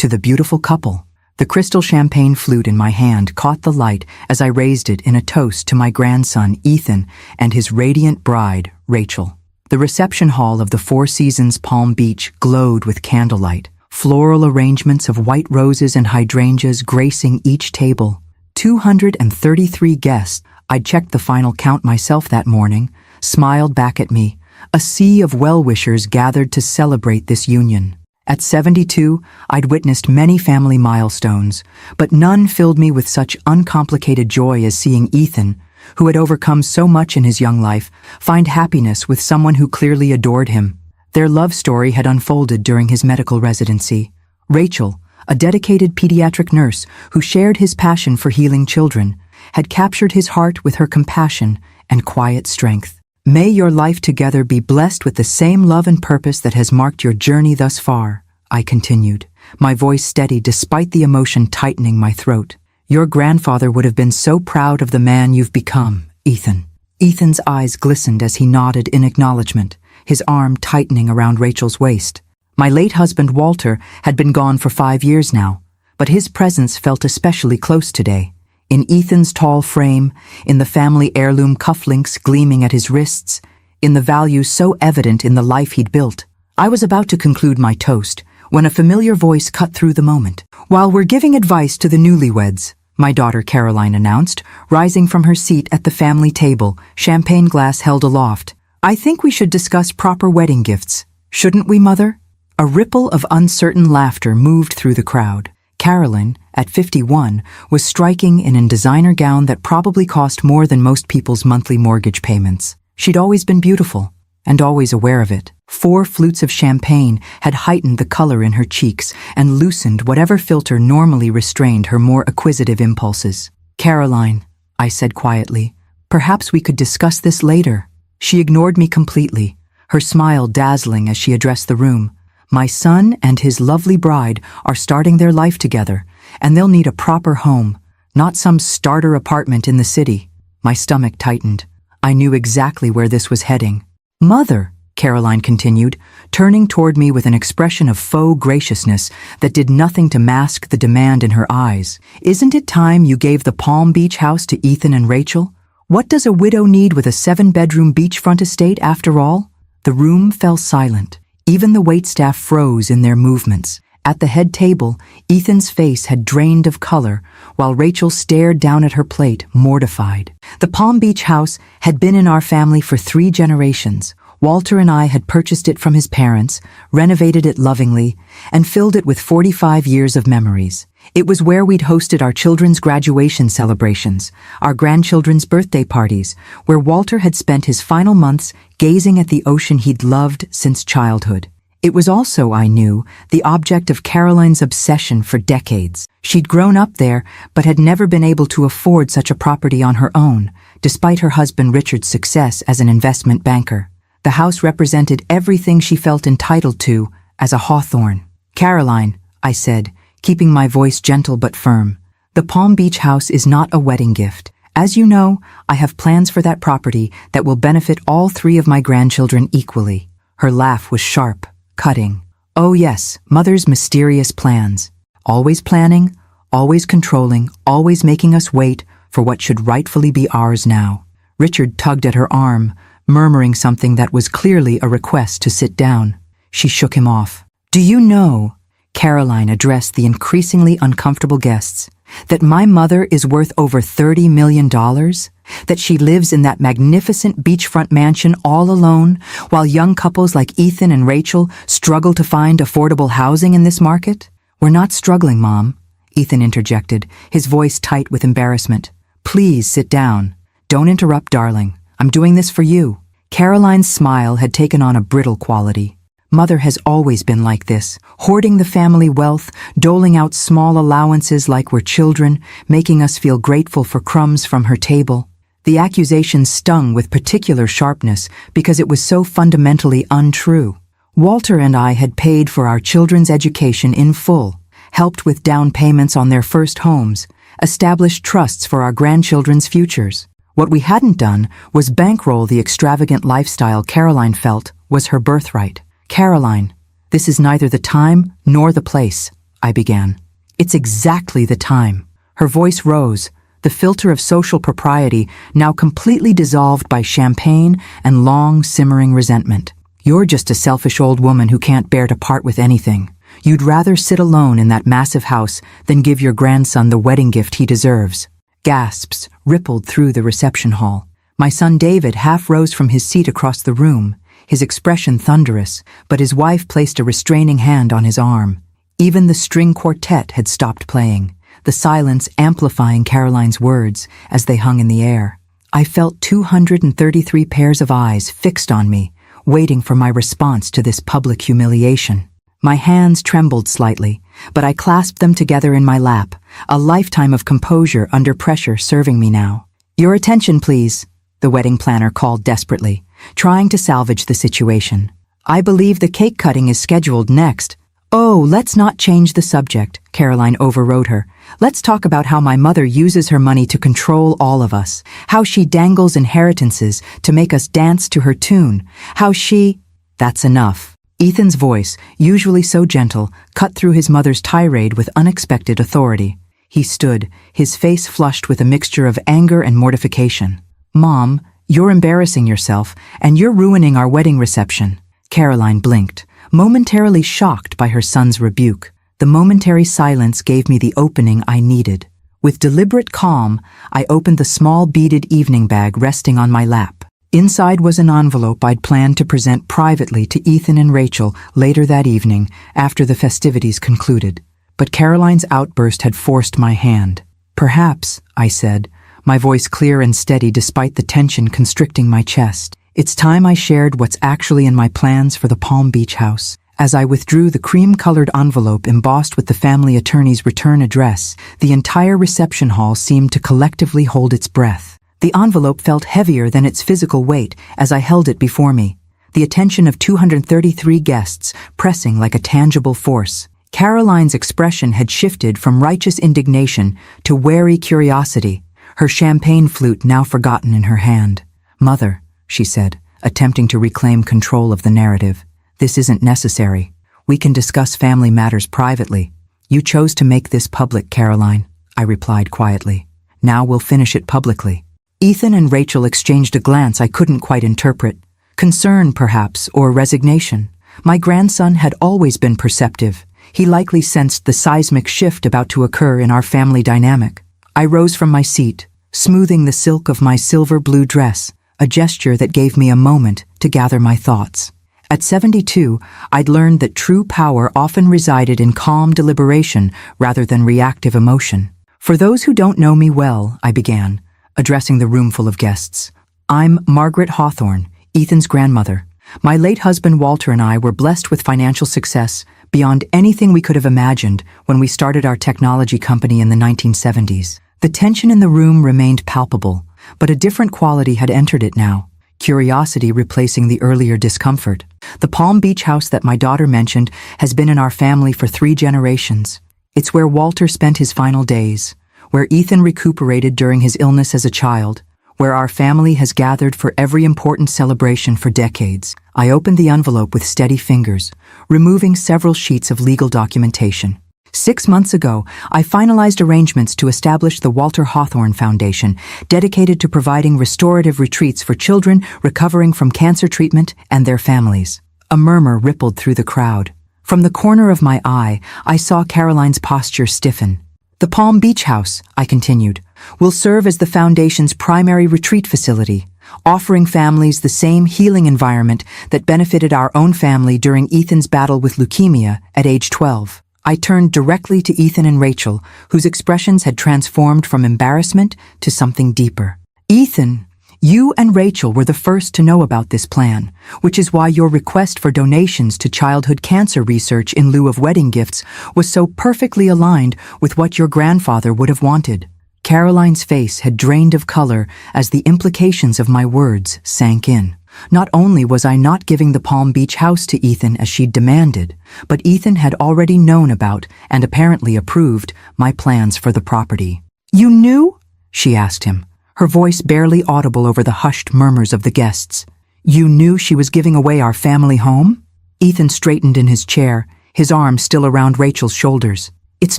to the beautiful couple. The crystal champagne flute in my hand caught the light as I raised it in a toast to my grandson, Ethan, and his radiant bride, Rachel. The reception hall of the Four Seasons Palm Beach glowed with candlelight, floral arrangements of white roses and hydrangeas gracing each table. 233 guests, I'd checked the final count myself that morning, smiled back at me. A sea of well-wishers gathered to celebrate this union. At 72, I'd witnessed many family milestones, but none filled me with such uncomplicated joy as seeing Ethan, who had overcome so much in his young life, find happiness with someone who clearly adored him. Their love story had unfolded during his medical residency. Rachel, a dedicated pediatric nurse who shared his passion for healing children, had captured his heart with her compassion and quiet strength. May your life together be blessed with the same love and purpose that has marked your journey thus far, I continued, my voice steady despite the emotion tightening my throat. Your grandfather would have been so proud of the man you've become, Ethan. Ethan's eyes glistened as he nodded in acknowledgement, his arm tightening around Rachel's waist. My late husband, Walter, had been gone for 5 years now, but his presence felt especially close today. In Ethan's tall frame, in the family heirloom cufflinks gleaming at his wrists, in the values so evident in the life he'd built. I was about to conclude my toast when a familiar voice cut through the moment. While we're giving advice to the newlyweds, my daughter Caroline announced, rising from her seat at the family table, champagne glass held aloft. I think we should discuss proper wedding gifts. Shouldn't we, Mother? A ripple of uncertain laughter moved through the crowd. Caroline, at 51, was striking in a designer gown that probably cost more than most people's monthly mortgage payments. She'd always been beautiful, and always aware of it. 4 flutes of champagne had heightened the color in her cheeks and loosened whatever filter normally restrained her more acquisitive impulses. Caroline, I said quietly, perhaps we could discuss this later. She ignored me completely, her smile dazzling as she addressed the room. My son and his lovely bride are starting their life together, and they'll need a proper home, not some starter apartment in the city. My stomach tightened. I knew exactly where this was heading. Mother, Caroline continued, turning toward me with an expression of faux graciousness that did nothing to mask the demand in her eyes. Isn't it time you gave the Palm Beach house to Ethan and Rachel? What does a widow need with a 7-bedroom beachfront estate after all? The room fell silent. Even the waitstaff froze in their movements. At the head table, Ethan's face had drained of color, while Rachel stared down at her plate, mortified. The Palm Beach house had been in our family for 3 generations. Walter and I had purchased it from his parents, renovated it lovingly, and filled it with 45 years of memories. It was where we'd hosted our children's graduation celebrations, our grandchildren's birthday parties, where Walter had spent his final months gazing at the ocean he'd loved since childhood. It was also, I knew, the object of Caroline's obsession for decades. She'd grown up there, but had never been able to afford such a property on her own, despite her husband Richard's success as an investment banker. The house represented everything she felt entitled to as a Hawthorne. Caroline, I said, keeping my voice gentle but firm, the Palm Beach house is not a wedding gift. As you know, I have plans for that property that will benefit all 3 of my grandchildren equally. Her laugh was sharp, cutting. Oh yes, Mother's mysterious plans. Always planning, always controlling, always making us wait for what should rightfully be ours now. Richard tugged at her arm, murmuring something that was clearly a request to sit down. She shook him off. Do you know, Caroline addressed the increasingly uncomfortable guests, that my mother is worth over $30 million? That she lives in that magnificent beachfront mansion all alone, while young couples like Ethan and Rachel struggle to find affordable housing in this market? We're not struggling, Mom, Ethan interjected, his voice tight with embarrassment. Please sit down. Don't interrupt, darling. I'm doing this for you. Caroline's smile had taken on a brittle quality. Mother has always been like this, hoarding the family wealth, doling out small allowances like we're children, making us feel grateful for crumbs from her table. The accusation stung with particular sharpness because it was so fundamentally untrue. Walter and I had paid for our children's education in full, helped with down payments on their first homes, established trusts for our grandchildren's futures. What we hadn't done was bankroll the extravagant lifestyle Caroline felt was her birthright. Caroline, this is neither the time nor the place, I began. It's exactly the time. Her voice rose, the filter of social propriety now completely dissolved by champagne and long, simmering resentment. You're just a selfish old woman who can't bear to part with anything. You'd rather sit alone in that massive house than give your grandson the wedding gift he deserves. Gasps rippled through the reception hall. My son David half rose from his seat across the room, his expression thunderous, but his wife placed a restraining hand on his arm. Even the string quartet had stopped playing, the silence amplifying Caroline's words as they hung in the air. I felt 233 pairs of eyes fixed on me, waiting for my response to this public humiliation. My hands trembled slightly, but I clasped them together in my lap, a lifetime of composure under pressure serving me now. Your attention, please, the wedding planner called desperately, trying to salvage the situation. I believe the cake cutting is scheduled next. Oh, let's not change the subject, Caroline overrode her. Let's talk about how my mother uses her money to control all of us, how she dangles inheritances to make us dance to her tune, how she— That's enough. Ethan's voice, usually so gentle, cut through his mother's tirade with unexpected authority. He stood, his face flushed with a mixture of anger and mortification. Mom, you're embarrassing yourself, and you're ruining our wedding reception. Caroline blinked, momentarily shocked by her son's rebuke. The momentary silence gave me the opening I needed. With deliberate calm, I opened the small beaded evening bag resting on my lap. Inside was an envelope I'd planned to present privately to Ethan and Rachel later that evening after the festivities concluded. But Caroline's outburst had forced my hand. Perhaps, I said, my voice clear and steady despite the tension constricting my chest. It's time I shared what's actually in my plans for the Palm Beach house. As I withdrew the cream-colored envelope embossed with the family attorney's return address, the entire reception hall seemed to collectively hold its breath. The envelope felt heavier than its physical weight as I held it before me, the attention of 233 guests pressing like a tangible force. Caroline's expression had shifted from righteous indignation to wary curiosity, her champagne flute now forgotten in her hand. Mother, she said, attempting to reclaim control of the narrative, this isn't necessary. We can discuss family matters privately. You chose to make this public, Caroline, I replied quietly. Now we'll finish it publicly. Ethan and Rachel exchanged a glance I couldn't quite interpret. Concern, perhaps, or resignation. My grandson had always been perceptive. He likely sensed the seismic shift about to occur in our family dynamic. I rose from my seat, smoothing the silk of my silver-blue dress, a gesture that gave me a moment to gather my thoughts. At 72, I'd learned that true power often resided in calm deliberation rather than reactive emotion. For those who don't know me well, I began, addressing the roomful of guests. I'm Margaret Hawthorne, Ethan's grandmother. My late husband Walter and I were blessed with financial success beyond anything we could have imagined when we started our technology company in the 1970s. The tension in the room remained palpable, but a different quality had entered it now. Curiosity replacing the earlier discomfort. The Palm Beach house that my daughter mentioned has been in our family for 3 generations. It's where Walter spent his final days, where Ethan recuperated during his illness as a child, where our family has gathered for every important celebration for decades. I opened the envelope with steady fingers, removing several sheets of legal documentation. 6 months ago, I finalized arrangements to establish the Walter Hawthorne Foundation, dedicated to providing restorative retreats for children recovering from cancer treatment and their families. A murmur rippled through the crowd. From the corner of my eye, I saw Caroline's posture stiffen. The Palm Beach house, I continued, will serve as the Foundation's primary retreat facility, offering families the same healing environment that benefited our own family during Ethan's battle with leukemia at age 12. I turned directly to Ethan and Rachel, whose expressions had transformed from embarrassment to something deeper. Ethan, you and Rachel were the first to know about this plan, which is why your request for donations to childhood cancer research in lieu of wedding gifts was so perfectly aligned with what your grandfather would have wanted. Caroline's face had drained of color as the implications of my words sank in. Not only was I not giving the Palm Beach house to Ethan as she'd demanded, but Ethan had already known about and apparently approved my plans for the property. You knew? She asked him, her voice barely audible over the hushed murmurs of the guests. You knew she was giving away our family home? Ethan straightened in his chair, his arm still around Rachel's shoulders. "It's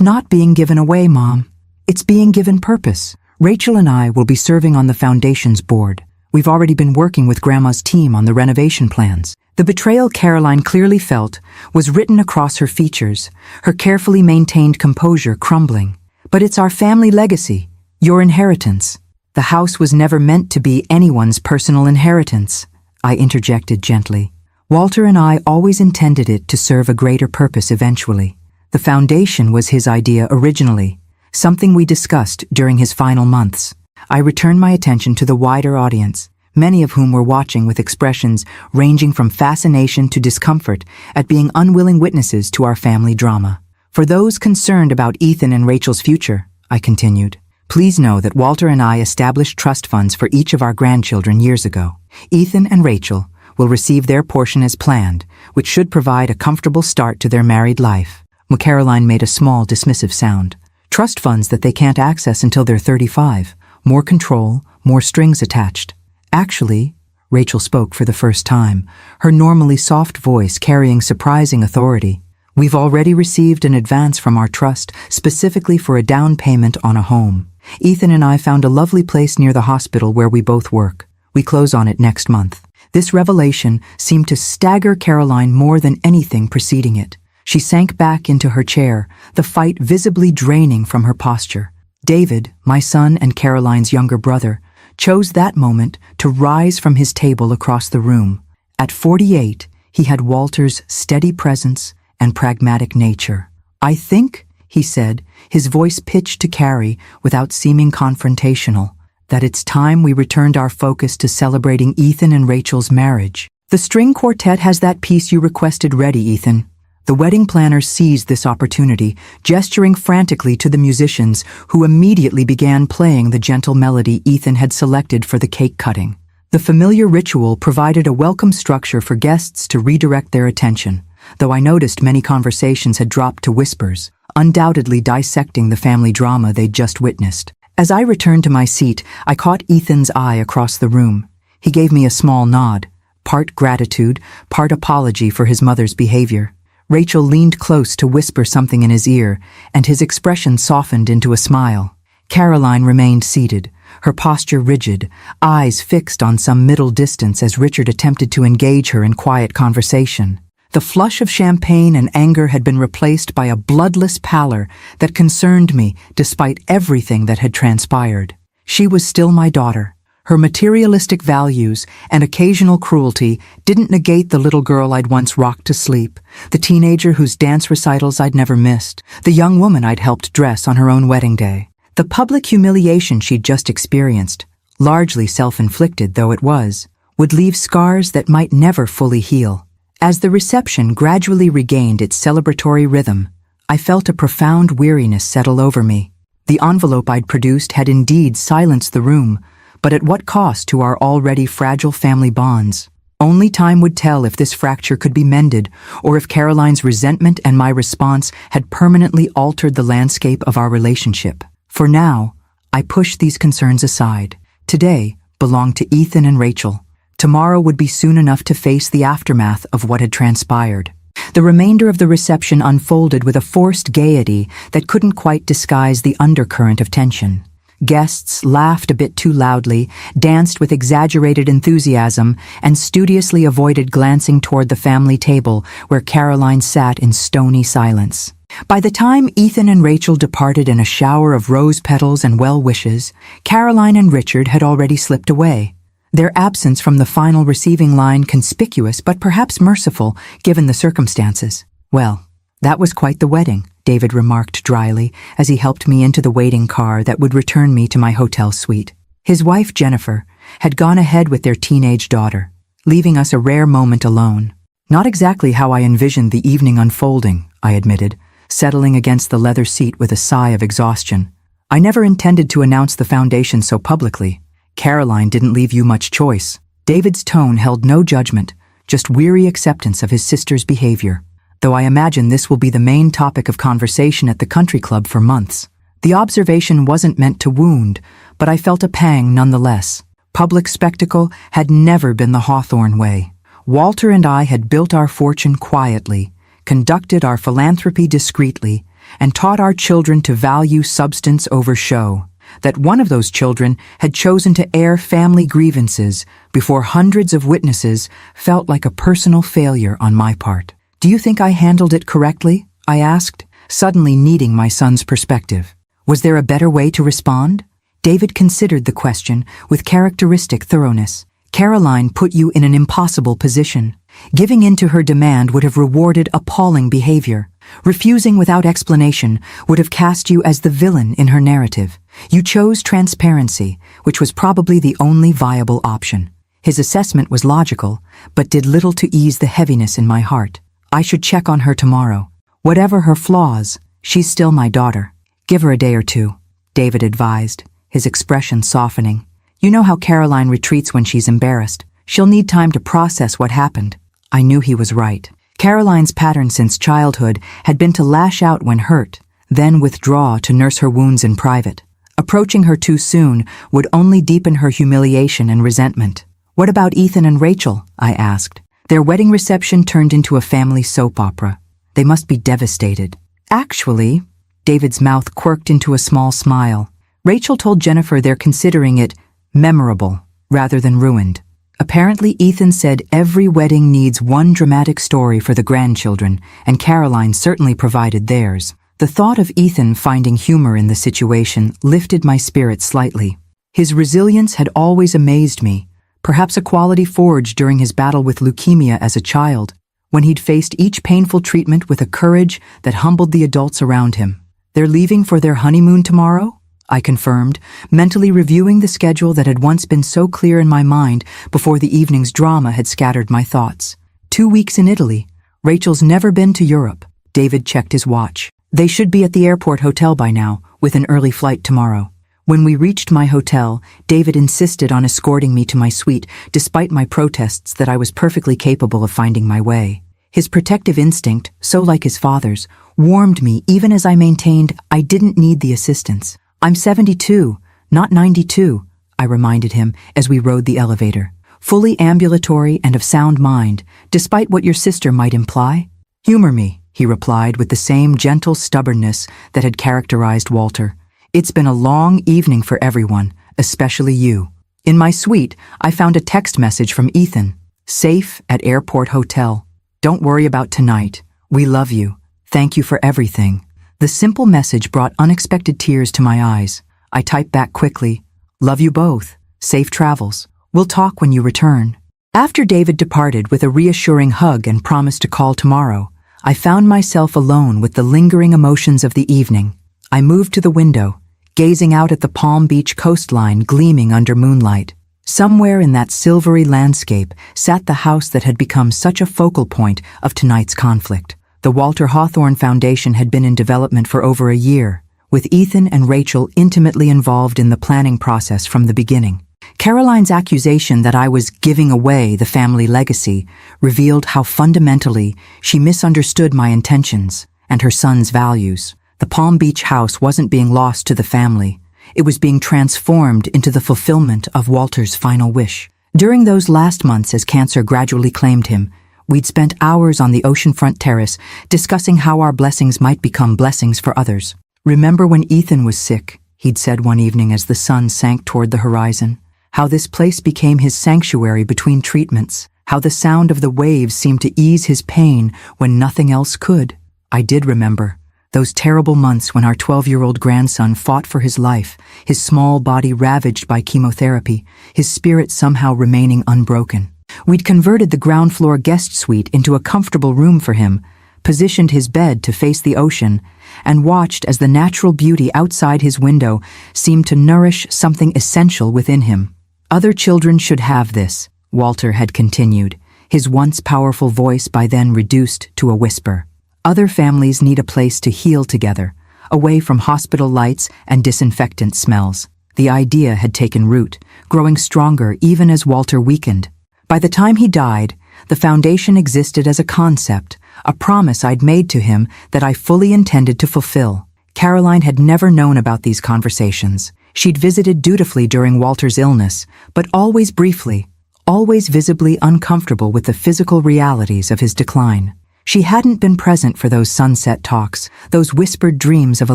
not being given away, Mom. It's being given purpose. Rachel and I will be serving on the foundation's board. We've already been working with Grandma's team on the renovation plans." The betrayal Caroline clearly felt was written across her features, her carefully maintained composure crumbling. "But it's our family legacy, your inheritance." "The house was never meant to be anyone's personal inheritance," I interjected gently. "Walter and I always intended it to serve a greater purpose eventually. The foundation was his idea originally, something we discussed during his final months." I returned my attention to the wider audience, many of whom were watching with expressions ranging from fascination to discomfort at being unwilling witnesses to our family drama. "For those concerned about Ethan and Rachel's future," I continued, "please know that Walter and I established trust funds for each of our grandchildren years ago. Ethan and Rachel will receive their portion as planned, which should provide a comfortable start to their married life." Caroline made a small, dismissive sound. "Trust funds that they can't access until they're 35. More control, more strings attached." "Actually," Rachel spoke for the first time, her normally soft voice carrying surprising authority, "we've already received an advance from our trust specifically for a down payment on a home. Ethan and I found a lovely place near the hospital where we both work. We close on it next month." This revelation seemed to stagger Caroline more than anything preceding it. She sank back into her chair, the fight visibly draining from her posture. David, my son and Caroline's younger brother, chose that moment to rise from his table across the room. At 48, he had Walter's steady presence and pragmatic nature. "I think," he said, his voice pitched to Carrie without seeming confrontational, "that it's time we returned our focus to celebrating Ethan and Rachel's marriage. The string quartet has that piece you requested ready, Ethan." The wedding planner seized this opportunity, gesturing frantically to the musicians, who immediately began playing the gentle melody Ethan had selected for the cake cutting. The familiar ritual provided a welcome structure for guests to redirect their attention, though I noticed many conversations had dropped to whispers, undoubtedly dissecting the family drama they'd just witnessed. As I returned to my seat, I caught Ethan's eye across the room. He gave me a small nod, part gratitude, part apology for his mother's behavior. Rachel leaned close to whisper something in his ear, and his expression softened into a smile. Caroline remained seated, her posture rigid, eyes fixed on some middle distance as Richard attempted to engage her in quiet conversation. The flush of champagne and anger had been replaced by a bloodless pallor that concerned me despite everything that had transpired. She was still my daughter. Her materialistic values and occasional cruelty didn't negate the little girl I'd once rocked to sleep, the teenager whose dance recitals I'd never missed, the young woman I'd helped dress on her own wedding day. The public humiliation she'd just experienced, largely self-inflicted though it was, would leave scars that might never fully heal. As the reception gradually regained its celebratory rhythm, I felt a profound weariness settle over me. The envelope I'd produced had indeed silenced the room, but at what cost to our already fragile family bonds? Only time would tell if this fracture could be mended, or if Caroline's resentment and my response had permanently altered the landscape of our relationship. For now, I pushed these concerns aside. Today belonged to Ethan and Rachel. Tomorrow would be soon enough to face the aftermath of what had transpired. The remainder of the reception unfolded with a forced gaiety that couldn't quite disguise the undercurrent of tension. Guests laughed a bit too loudly, danced with exaggerated enthusiasm, and studiously avoided glancing toward the family table where Caroline sat in stony silence. By the time Ethan and Rachel departed in a shower of rose petals and well wishes, Caroline and Richard had already slipped away, their absence from the final receiving line conspicuous but perhaps merciful given the circumstances. "Well, that was quite the wedding," David remarked dryly as he helped me into the waiting car that would return me to my hotel suite. His wife, Jennifer, had gone ahead with their teenage daughter, leaving us a rare moment alone. "Not exactly how I envisioned the evening unfolding," I admitted, settling against the leather seat with a sigh of exhaustion. "I never intended to announce the foundation so publicly. Caroline didn't leave you much choice." David's tone held no judgment, just weary acceptance of his sister's behavior. "Though I imagine this will be the main topic of conversation at the country club for months." The observation wasn't meant to wound, but I felt a pang nonetheless. Public spectacle had never been the Hawthorne way. Walter and I had built our fortune quietly, conducted our philanthropy discreetly, and taught our children to value substance over show. That one of those children had chosen to air family grievances before hundreds of witnesses felt like a personal failure on my part. "Do you think I handled it correctly?" I asked, suddenly needing my son's perspective. Was there a better way to respond? David considered the question with characteristic thoroughness. "Caroline put you in an impossible position. Giving in to her demand would have rewarded appalling behavior. Refusing without explanation would have cast you as the villain in her narrative. You chose transparency, which was probably the only viable option." His assessment was logical, but did little to ease the heaviness in my heart. "I should check on her tomorrow. Whatever her flaws, she's still my daughter. Give her a day or two," David advised, his expression softening. "You know how Caroline retreats when she's embarrassed. She'll need time to process what happened." I knew he was right. Caroline's pattern since childhood had been to lash out when hurt, then withdraw to nurse her wounds in private. Approaching her too soon would only deepen her humiliation and resentment. "What about Ethan and Rachel?" I asked. "Their wedding reception turned into a family soap opera. They must be devastated." "Actually," David's mouth quirked into a small smile, "Rachel told Jennifer they're considering it memorable rather than ruined. Apparently Ethan said every wedding needs one dramatic story for the grandchildren, and Caroline certainly provided theirs." The thought of Ethan finding humor in the situation lifted my spirits slightly. His resilience had always amazed me, perhaps a quality forged during his battle with leukemia as a child, when he'd faced each painful treatment with a courage that humbled the adults around him. "They're leaving for their honeymoon tomorrow?" I confirmed, mentally reviewing the schedule that had once been so clear in my mind before the evening's drama had scattered my thoughts. 2 weeks in Italy. Rachel's never been to Europe. David checked his watch. "They should be at the airport hotel by now, with an early flight tomorrow." When we reached my hotel, David insisted on escorting me to my suite, despite my protests that I was perfectly capable of finding my way. His protective instinct, so like his father's, warmed me even as I maintained I didn't need the assistance. "I'm 72, not 92, I reminded him as we rode the elevator. "Fully ambulatory and of sound mind, despite what your sister might imply." "Humor me," he replied with the same gentle stubbornness that had characterized Walter. "It's been a long evening for everyone, especially you." In my suite, I found a text message from Ethan. "Safe at airport hotel. Don't worry about tonight. We love you. Thank you for everything." The simple message brought unexpected tears to my eyes. I typed back quickly, "Love you both. Safe travels. We'll talk when you return." After David departed with a reassuring hug and promised to call tomorrow, I found myself alone with the lingering emotions of the evening. I moved to the window, gazing out at the Palm Beach coastline gleaming under moonlight. Somewhere in that silvery landscape sat the house that had become such a focal point of tonight's conflict. The Walter Hawthorne Foundation had been in development for over a year, with Ethan and Rachel intimately involved in the planning process from the beginning. Caroline's accusation that I was giving away the family legacy revealed how fundamentally she misunderstood my intentions and her son's values. The Palm Beach house wasn't being lost to the family. It was being transformed into the fulfillment of Walter's final wish. During those last months as cancer gradually claimed him, we'd spent hours on the oceanfront terrace discussing how our blessings might become blessings for others. "Remember when Ethan was sick?" he'd said one evening as the sun sank toward the horizon. "How this place became his sanctuary between treatments. How the sound of the waves seemed to ease his pain when nothing else could." I did remember. Those terrible months when our 12-year-old grandson fought for his life, his small body ravaged by chemotherapy, his spirit somehow remaining unbroken. We'd converted the ground floor guest suite into a comfortable room for him, positioned his bed to face the ocean, and watched as the natural beauty outside his window seemed to nourish something essential within him. "Other children should have this," Walter had continued, his once powerful voice by then reduced to a whisper. "Other families need a place to heal together, away from hospital lights and disinfectant smells." The idea had taken root, growing stronger even as Walter weakened. By the time he died, the foundation existed as a concept, a promise I'd made to him that I fully intended to fulfill. Caroline had never known about these conversations. She'd visited dutifully during Walter's illness, but always briefly, always visibly uncomfortable with the physical realities of his decline. She hadn't been present for those sunset talks, those whispered dreams of a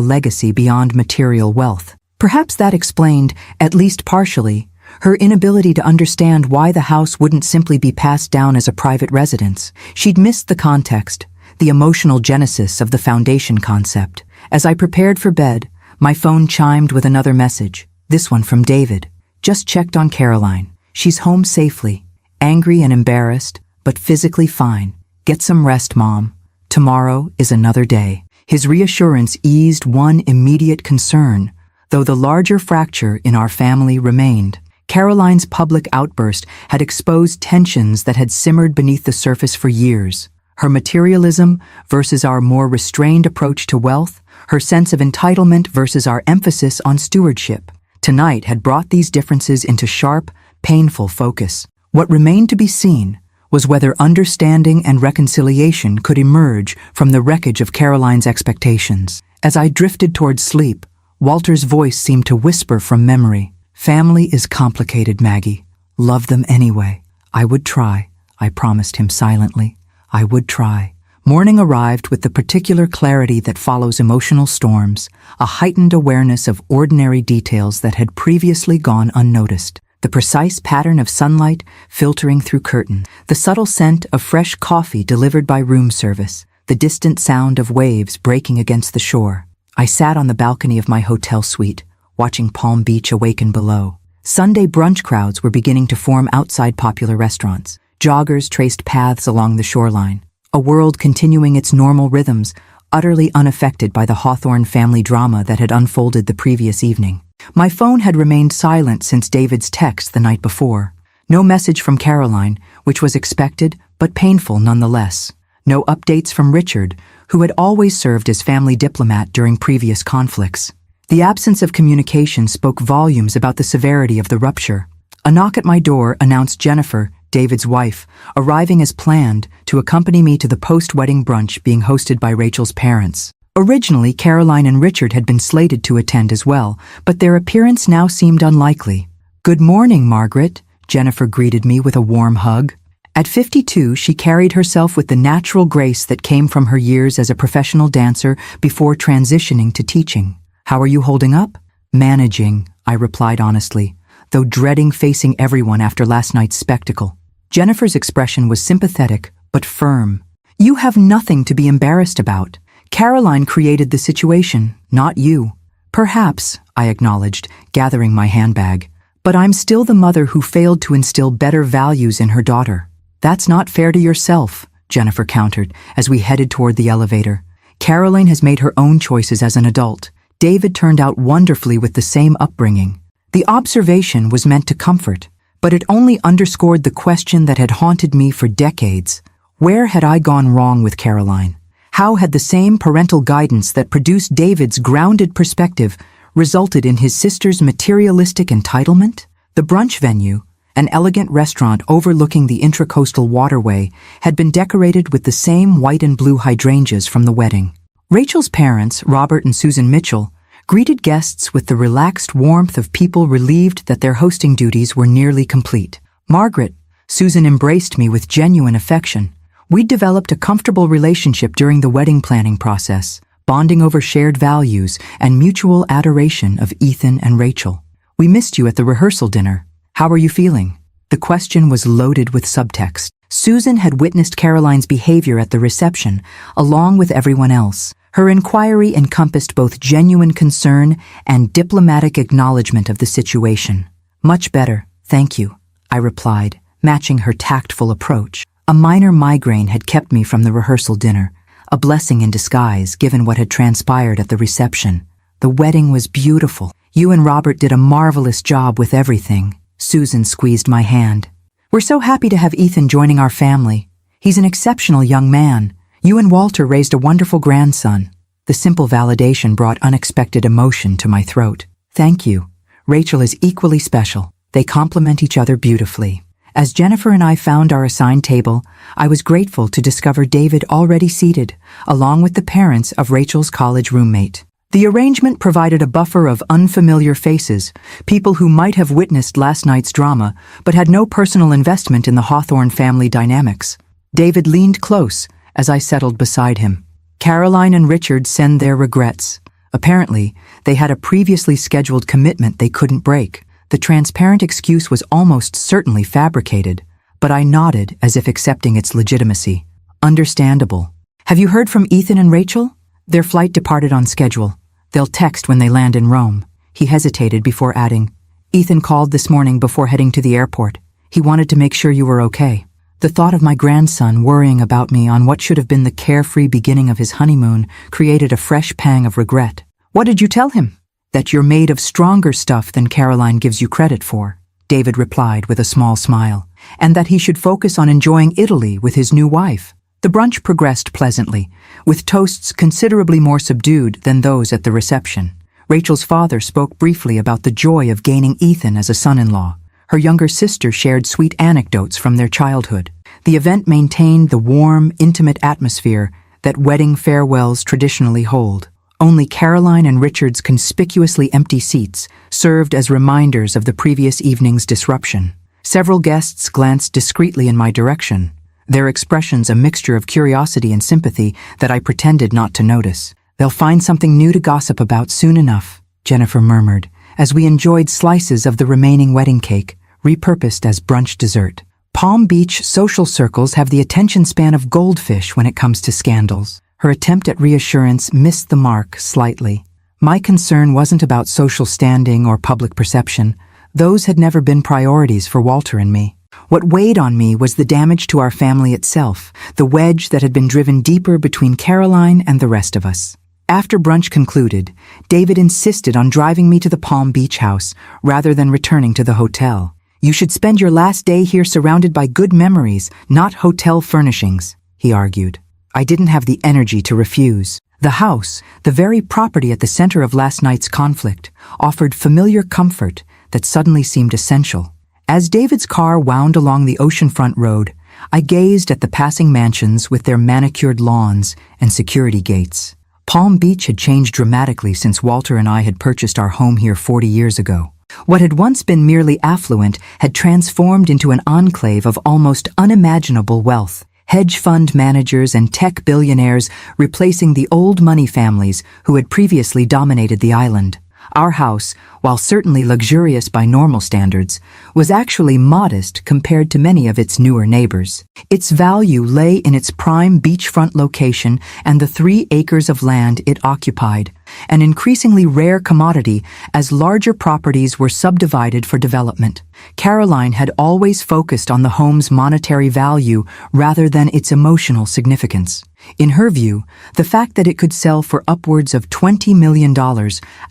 legacy beyond material wealth. Perhaps that explained, at least partially, her inability to understand why the house wouldn't simply be passed down as a private residence. She'd missed the context, the emotional genesis of the foundation concept. As I prepared for bed, my phone chimed with another message, this one from David. Just checked on Caroline. She's home safely, angry and embarrassed, but physically fine. Get some rest, Mom. Tomorrow is another day. His reassurance eased one immediate concern, though the larger fracture in our family remained. Caroline's public outburst had exposed tensions that had simmered beneath the surface for years. Her materialism versus our more restrained approach to wealth, her sense of entitlement versus our emphasis on stewardship. Tonight had brought these differences into sharp, painful focus. What remained to be seen was whether understanding and reconciliation could emerge from the wreckage of Caroline's expectations. As I drifted towards sleep, Walter's voice seemed to whisper from memory. Family is complicated, Maggie. Love them anyway. I would try, I promised him silently. I would try. Morning arrived with the particular clarity that follows emotional storms, a heightened awareness of ordinary details that had previously gone unnoticed. The precise pattern of sunlight filtering through curtains, the subtle scent of fresh coffee delivered by room service, the distant sound of waves breaking against the shore. I sat on the balcony of my hotel suite, watching Palm Beach awaken below. Sunday brunch crowds were beginning to form outside popular restaurants. Joggers traced paths along the shoreline, a world continuing its normal rhythms, utterly unaffected by the Hawthorne family drama that had unfolded the previous evening. My phone had remained silent since David's text the night before. No message from Caroline, which was expected but painful nonetheless. No updates from Richard, who had always served as family diplomat during previous conflicts. The absence of communication spoke volumes about the severity of the rupture. A knock at my door announced Jennifer, David's wife, arriving as planned to accompany me to the post-wedding brunch being hosted by Rachel's parents. Originally, Caroline and Richard had been slated to attend as well, but their appearance now seemed unlikely. "Good morning, Margaret," Jennifer greeted me with a warm hug. At 52, she carried herself with the natural grace that came from her years as a professional dancer before transitioning to teaching. "How are you holding up?" "Managing," I replied honestly, though dreading facing everyone after last night's spectacle. Jennifer's expression was sympathetic, but firm. "You have nothing to be embarrassed about. Caroline created the situation, not you." "Perhaps," I acknowledged, gathering my handbag. "But I'm still the mother who failed to instill better values in her daughter." "That's not fair to yourself," Jennifer countered as we headed toward the elevator. "Caroline has made her own choices as an adult. David turned out wonderfully with the same upbringing." The observation was meant to comfort, but it only underscored the question that had haunted me for decades. Where had I gone wrong with Caroline? How had the same parental guidance that produced David's grounded perspective resulted in his sister's materialistic entitlement? The brunch venue, an elegant restaurant overlooking the intracoastal waterway, had been decorated with the same white and blue hydrangeas from the wedding. Rachel's parents, Robert and Susan Mitchell, greeted guests with the relaxed warmth of people relieved that their hosting duties were nearly complete. Margaret, Susan embraced me with genuine affection. We'd developed a comfortable relationship during the wedding planning process, bonding over shared values and mutual adoration of Ethan and Rachel. "We missed you at the rehearsal dinner. How are you feeling?" The question was loaded with subtext. Susan had witnessed Caroline's behavior at the reception, along with everyone else. Her inquiry encompassed both genuine concern and diplomatic acknowledgement of the situation. "Much better, thank you," I replied, matching her tactful approach. A minor migraine had kept me from the rehearsal dinner, a blessing in disguise given what had transpired at the reception. "The wedding was beautiful. You and Robert did a marvelous job with everything." Susan squeezed my hand. "We're so happy to have Ethan joining our family. He's an exceptional young man. You and Walter raised a wonderful grandson." The simple validation brought unexpected emotion to my throat. "Thank you. Rachel is equally special. They complement each other beautifully." As Jennifer and I found our assigned table, I was grateful to discover David already seated, along with the parents of Rachel's college roommate. The arrangement provided a buffer of unfamiliar faces, people who might have witnessed last night's drama but had no personal investment in the Hawthorne family dynamics. David leaned close as I settled beside him. Caroline and Richard send their regrets. Apparently, they had a previously scheduled commitment they couldn't break. The transparent excuse was almost certainly fabricated, but I nodded as if accepting its legitimacy. Understandable. Have you heard from Ethan and Rachel? Their flight departed on schedule. They'll text when they land in Rome. He hesitated before adding, Ethan called this morning before heading to the airport. He wanted to make sure you were okay. The thought of my grandson worrying about me on what should have been the carefree beginning of his honeymoon created a fresh pang of regret. What did you tell him? That you're made of stronger stuff than Caroline gives you credit for, David replied with a small smile, and that he should focus on enjoying Italy with his new wife. The brunch progressed pleasantly, with toasts considerably more subdued than those at the reception. Rachel's father spoke briefly about the joy of gaining Ethan as a son-in-law. Her younger sister shared sweet anecdotes from their childhood. The event maintained the warm, intimate atmosphere that wedding farewells traditionally hold. Only Caroline and Richard's conspicuously empty seats served as reminders of the previous evening's disruption. Several guests glanced discreetly in my direction, their expressions a mixture of curiosity and sympathy that I pretended not to notice. They'll find something new to gossip about soon enough, Jennifer murmured, as we enjoyed slices of the remaining wedding cake, repurposed as brunch dessert. Palm Beach social circles have the attention span of goldfish when it comes to scandals. Her attempt at reassurance missed the mark slightly. My concern wasn't about social standing or public perception. Those had never been priorities for Walter and me. What weighed on me was the damage to our family itself, the wedge that had been driven deeper between Caroline and the rest of us. After brunch concluded, David insisted on driving me to the Palm Beach house rather than returning to the hotel. You should spend your last day here surrounded by good memories, not hotel furnishings, he argued. I didn't have the energy to refuse. The house, the very property at the center of last night's conflict, offered familiar comfort that suddenly seemed essential. As David's car wound along the oceanfront road, I gazed at the passing mansions with their manicured lawns and security gates. Palm Beach had changed dramatically since Walter and I had purchased our home here 40 years ago. What had once been merely affluent had transformed into an enclave of almost unimaginable wealth. Hedge fund managers and tech billionaires replacing the old money families who had previously dominated the island. Our house, while certainly luxurious by normal standards, was actually modest compared to many of its newer neighbors. Its value lay in its prime beachfront location and the 3 acres of land it occupied, an increasingly rare commodity as larger properties were subdivided for development. Caroline had always focused on the home's monetary value rather than its emotional significance. In her view, the fact that it could sell for upwards of $20 million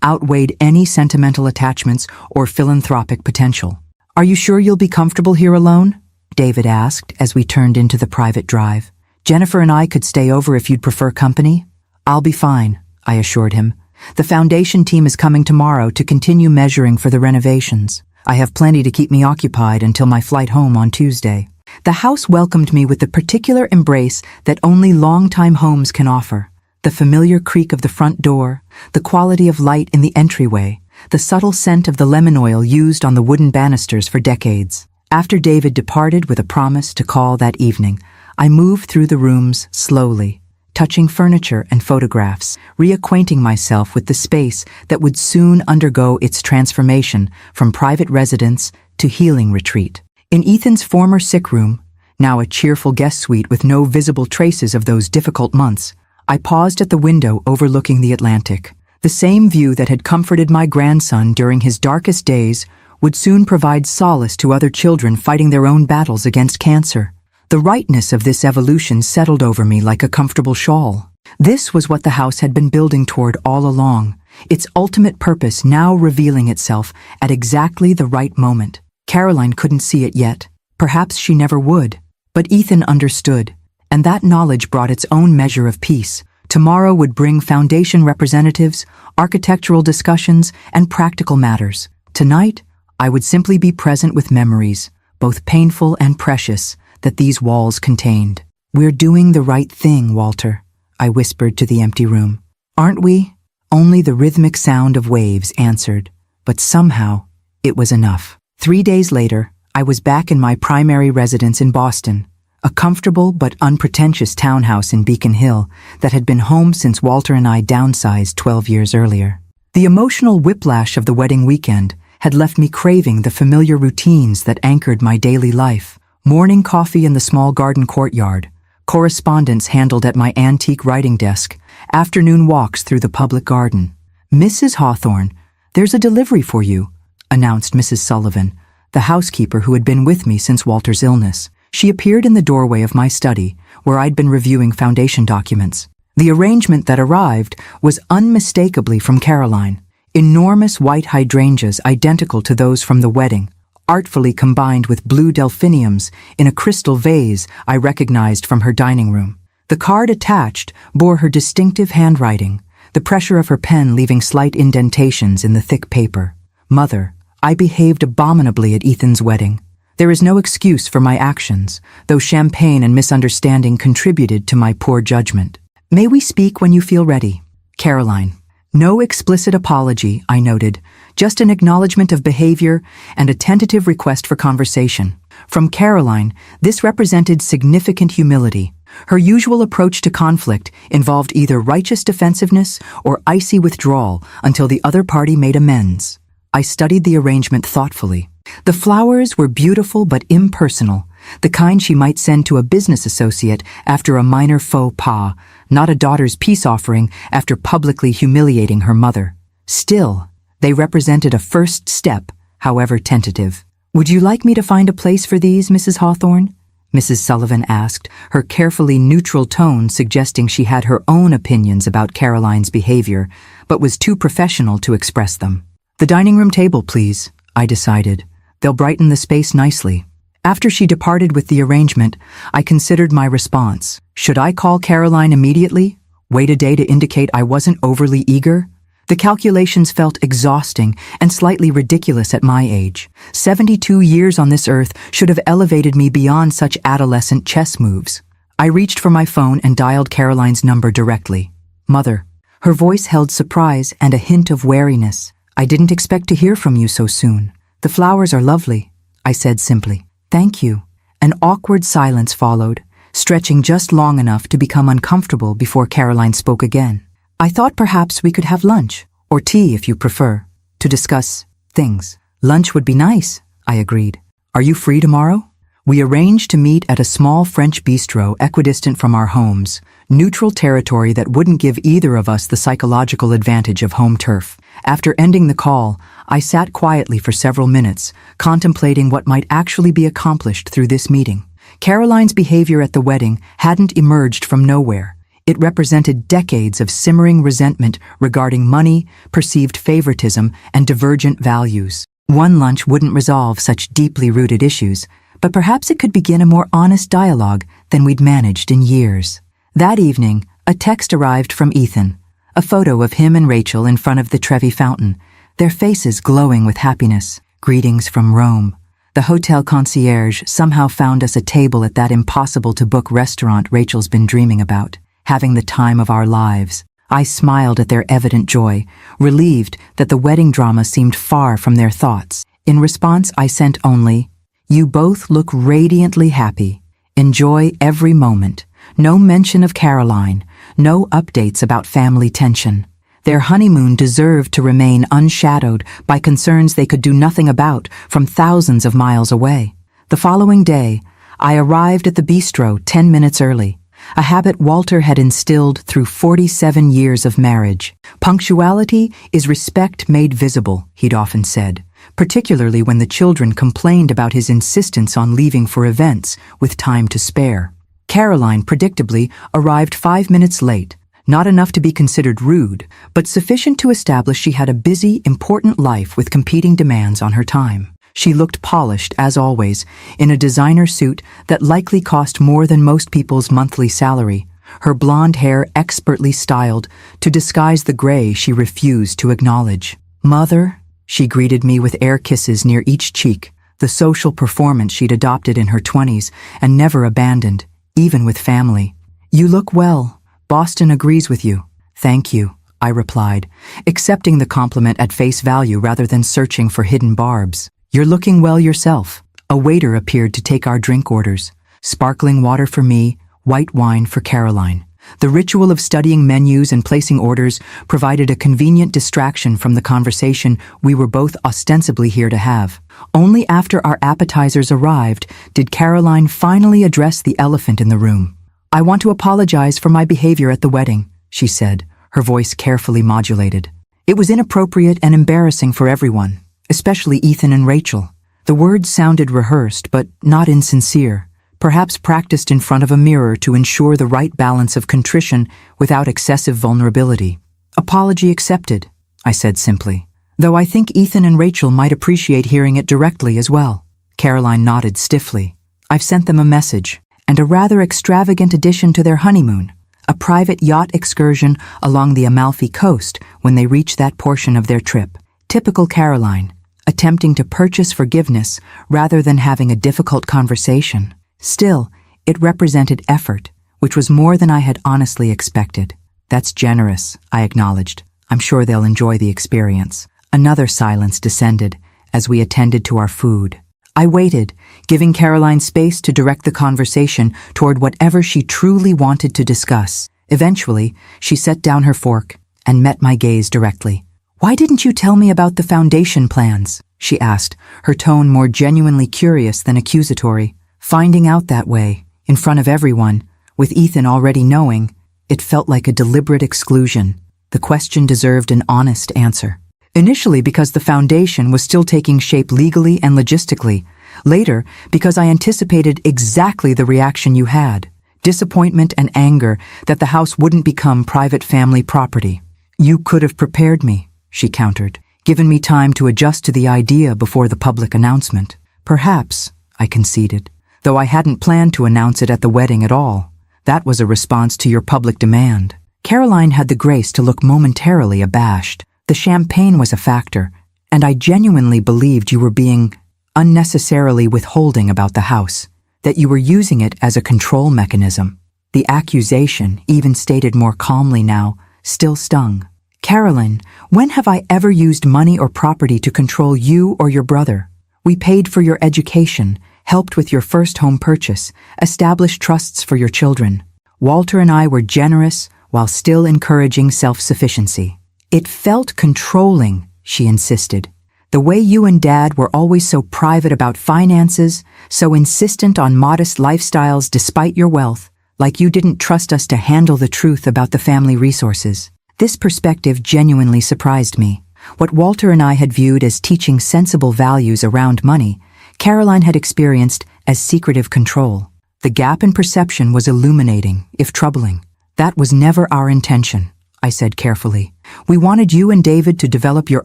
outweighed any sentimental attachments or philanthropic potential. Are you sure you'll be comfortable here alone? David asked as we turned into the private drive. Jennifer and I could stay over if you'd prefer company. I'll be fine, I assured him. The foundation team is coming tomorrow to continue measuring for the renovations. I have plenty to keep me occupied until my flight home on Tuesday. The house welcomed me with the particular embrace that only long-time homes can offer. The familiar creak of the front door, the quality of light in the entryway, the subtle scent of the lemon oil used on the wooden banisters for decades. After David departed with a promise to call that evening, I moved through the rooms slowly, touching furniture and photographs, reacquainting myself with the space that would soon undergo its transformation from private residence to healing retreat. In Ethan's former sick room, now a cheerful guest suite with no visible traces of those difficult months, I paused at the window overlooking the Atlantic. The same view that had comforted my grandson during his darkest days would soon provide solace to other children fighting their own battles against cancer. The rightness of this evolution settled over me like a comfortable shawl. This was what the house had been building toward all along, its ultimate purpose now revealing itself at exactly the right moment. Caroline couldn't see it yet. Perhaps she never would. But Ethan understood, and that knowledge brought its own measure of peace. Tomorrow would bring foundation representatives, architectural discussions, and practical matters. Tonight, I would simply be present with memories, both painful and precious, that these walls contained. We're doing the right thing, Walter, I whispered to the empty room. Aren't we? Only the rhythmic sound of waves answered, but somehow it was enough. 3 days later, I was back in my primary residence in Boston. a comfortable but unpretentious townhouse in Beacon Hill that had been home since Walter and I downsized 12 years earlier. The emotional whiplash of the wedding weekend had left me craving the familiar routines that anchored my daily life. Morning coffee in the small garden courtyard, correspondence handled at my antique writing desk, afternoon walks through the public garden. "Mrs. Hawthorne, there's a delivery for you," announced Mrs. Sullivan, the housekeeper who had been with me since Walter's illness. She appeared in the doorway of my study, where I'd been reviewing foundation documents. The arrangement that arrived was unmistakably from Caroline. Enormous white hydrangeas identical to those from the wedding, artfully combined with blue delphiniums in a crystal vase I recognized from her dining room. The card attached bore her distinctive handwriting, the pressure of her pen leaving slight indentations in the thick paper. "Mother, I behaved abominably at Ethan's wedding. There is no excuse for my actions, though champagne and misunderstanding contributed to my poor judgment. May we speak when you feel ready? Caroline." No explicit apology, I noted, just an acknowledgement of behavior and a tentative request for conversation. From Caroline, this represented significant humility. Her usual approach to conflict involved either righteous defensiveness or icy withdrawal until the other party made amends. I studied the arrangement thoughtfully. The flowers were beautiful but impersonal, the kind she might send to a business associate after a minor faux pas, not a daughter's peace offering after publicly humiliating her mother. Still, they represented a first step, however tentative. "Would you like me to find a place for these, Mrs. Hawthorne?" Mrs. Sullivan asked, her carefully neutral tone suggesting she had her own opinions about Caroline's behavior, but was too professional to express them. "The dining room table, please," I decided. "They'll brighten the space nicely." After she departed with the arrangement, I considered my response. Should I call Caroline immediately? Wait a day to indicate I wasn't overly eager? The calculations felt exhausting and slightly ridiculous at my age. 72 years on this earth should have elevated me beyond such adolescent chess moves. I reached for my phone and dialed Caroline's number directly. "Mother." Her voice held surprise and a hint of wariness. "I didn't expect to hear from you so soon. The flowers are lovely," I said simply. "Thank you." An awkward silence followed, stretching just long enough to become uncomfortable before Caroline spoke again. "I thought perhaps we could have lunch, or tea if you prefer, to discuss things." "Lunch would be nice," I agreed. "Are you free tomorrow?" We arranged to meet at a small French bistro equidistant from our homes, neutral territory that wouldn't give either of us the psychological advantage of home turf. After ending the call, I sat quietly for several minutes, contemplating what might actually be accomplished through this meeting. Caroline's behavior at the wedding hadn't emerged from nowhere. It represented decades of simmering resentment regarding money, perceived favoritism, and divergent values. One lunch wouldn't resolve such deeply rooted issues, but perhaps it could begin a more honest dialogue than we'd managed in years. That evening, a text arrived from Ethan, a photo of him and Rachel in front of the Trevi fountain, their faces glowing with happiness. "Greetings from Rome." The hotel concierge somehow found us a table at that impossible-to-book restaurant Rachel's been dreaming about, having the time of our lives. I smiled at their evident joy, relieved that the wedding drama seemed far from their thoughts. In response, I sent only, "You both look radiantly happy. Enjoy every moment. No mention of Caroline, no updates about family tension." Their honeymoon deserved to remain unshadowed by concerns they could do nothing about from thousands of miles away. The following day, I arrived at the bistro 10 minutes early, a habit Walter had instilled through 47 years of marriage. "Punctuality is respect made visible," he'd often said, particularly when the children complained about his insistence on leaving for events with time to spare. Caroline, predictably, arrived 5 minutes late, not enough to be considered rude, but sufficient to establish she had a busy, important life with competing demands on her time. She looked polished, as always, in a designer suit that likely cost more than most people's monthly salary, her blonde hair expertly styled to disguise the gray she refused to acknowledge. "Mother," she greeted me with air kisses near each cheek, the social performance she'd adopted in her 20s and never abandoned, even with family. "You look well. Boston agrees with you." "Thank you," I replied, accepting the compliment at face value rather than searching for hidden barbs. "You're looking well yourself." A waiter appeared to take our drink orders. Sparkling water for me, white wine for Caroline. The ritual of studying menus and placing orders provided a convenient distraction from the conversation we were both ostensibly here to have. Only after our appetizers arrived did Caroline finally address the elephant in the room. "I want to apologize for my behavior at the wedding," she said, her voice carefully modulated. "It was inappropriate and embarrassing for everyone, especially Ethan and Rachel." The words sounded rehearsed, but not insincere, perhaps practiced in front of a mirror to ensure the right balance of contrition without excessive vulnerability. "Apology accepted," I said simply, "though I think Ethan and Rachel might appreciate hearing it directly as well." Caroline nodded stiffly. "I've sent them a message, and a rather extravagant addition to their honeymoon, a private yacht excursion along the Amalfi Coast when they reach that portion of their trip. Typical Caroline, attempting to purchase forgiveness rather than having a difficult conversation. Still, it represented effort, which was more than I had honestly expected. "That's generous," I acknowledged. "I'm sure they'll enjoy the experience." Another silence descended as we attended to our food. I waited, giving Caroline space to direct the conversation toward whatever she truly wanted to discuss. Eventually, she set down her fork and met my gaze directly. "Why didn't you tell me about the foundation plans?" she asked, her tone more genuinely curious than accusatory. Finding out that way, in front of everyone, with Ethan already knowing, it felt like a deliberate exclusion. The question deserved an honest answer. Initially because the foundation was still taking shape legally and logistically. Later because I anticipated exactly the reaction you had. Disappointment and anger that the house wouldn't become private family property. "You could have prepared me," she countered, "given me time to adjust to the idea before the public announcement." "Perhaps," I conceded, "though I hadn't planned to announce it at the wedding at all. That was a response to your public demand." Caroline had the grace to look momentarily abashed. The champagne was a factor, and I genuinely believed you were being unnecessarily withholding about the house, that you were using it as a control mechanism. The accusation, even stated more calmly now, still stung. "Caroline, when have I ever used money or property to control you or your brother? We paid for your education, helped with your first home purchase, established trusts for your children. Walter and I were generous while still encouraging self-sufficiency." "It felt controlling," she insisted. "The way you and Dad were always so private about finances, so insistent on modest lifestyles despite your wealth, like you didn't trust us to handle the truth about the family resources." This perspective genuinely surprised me. What Walter and I had viewed as teaching sensible values around money, Caroline had experienced as secretive control. The gap in perception was illuminating, if troubling. "That was never our intention," I said carefully. "We wanted you and David to develop your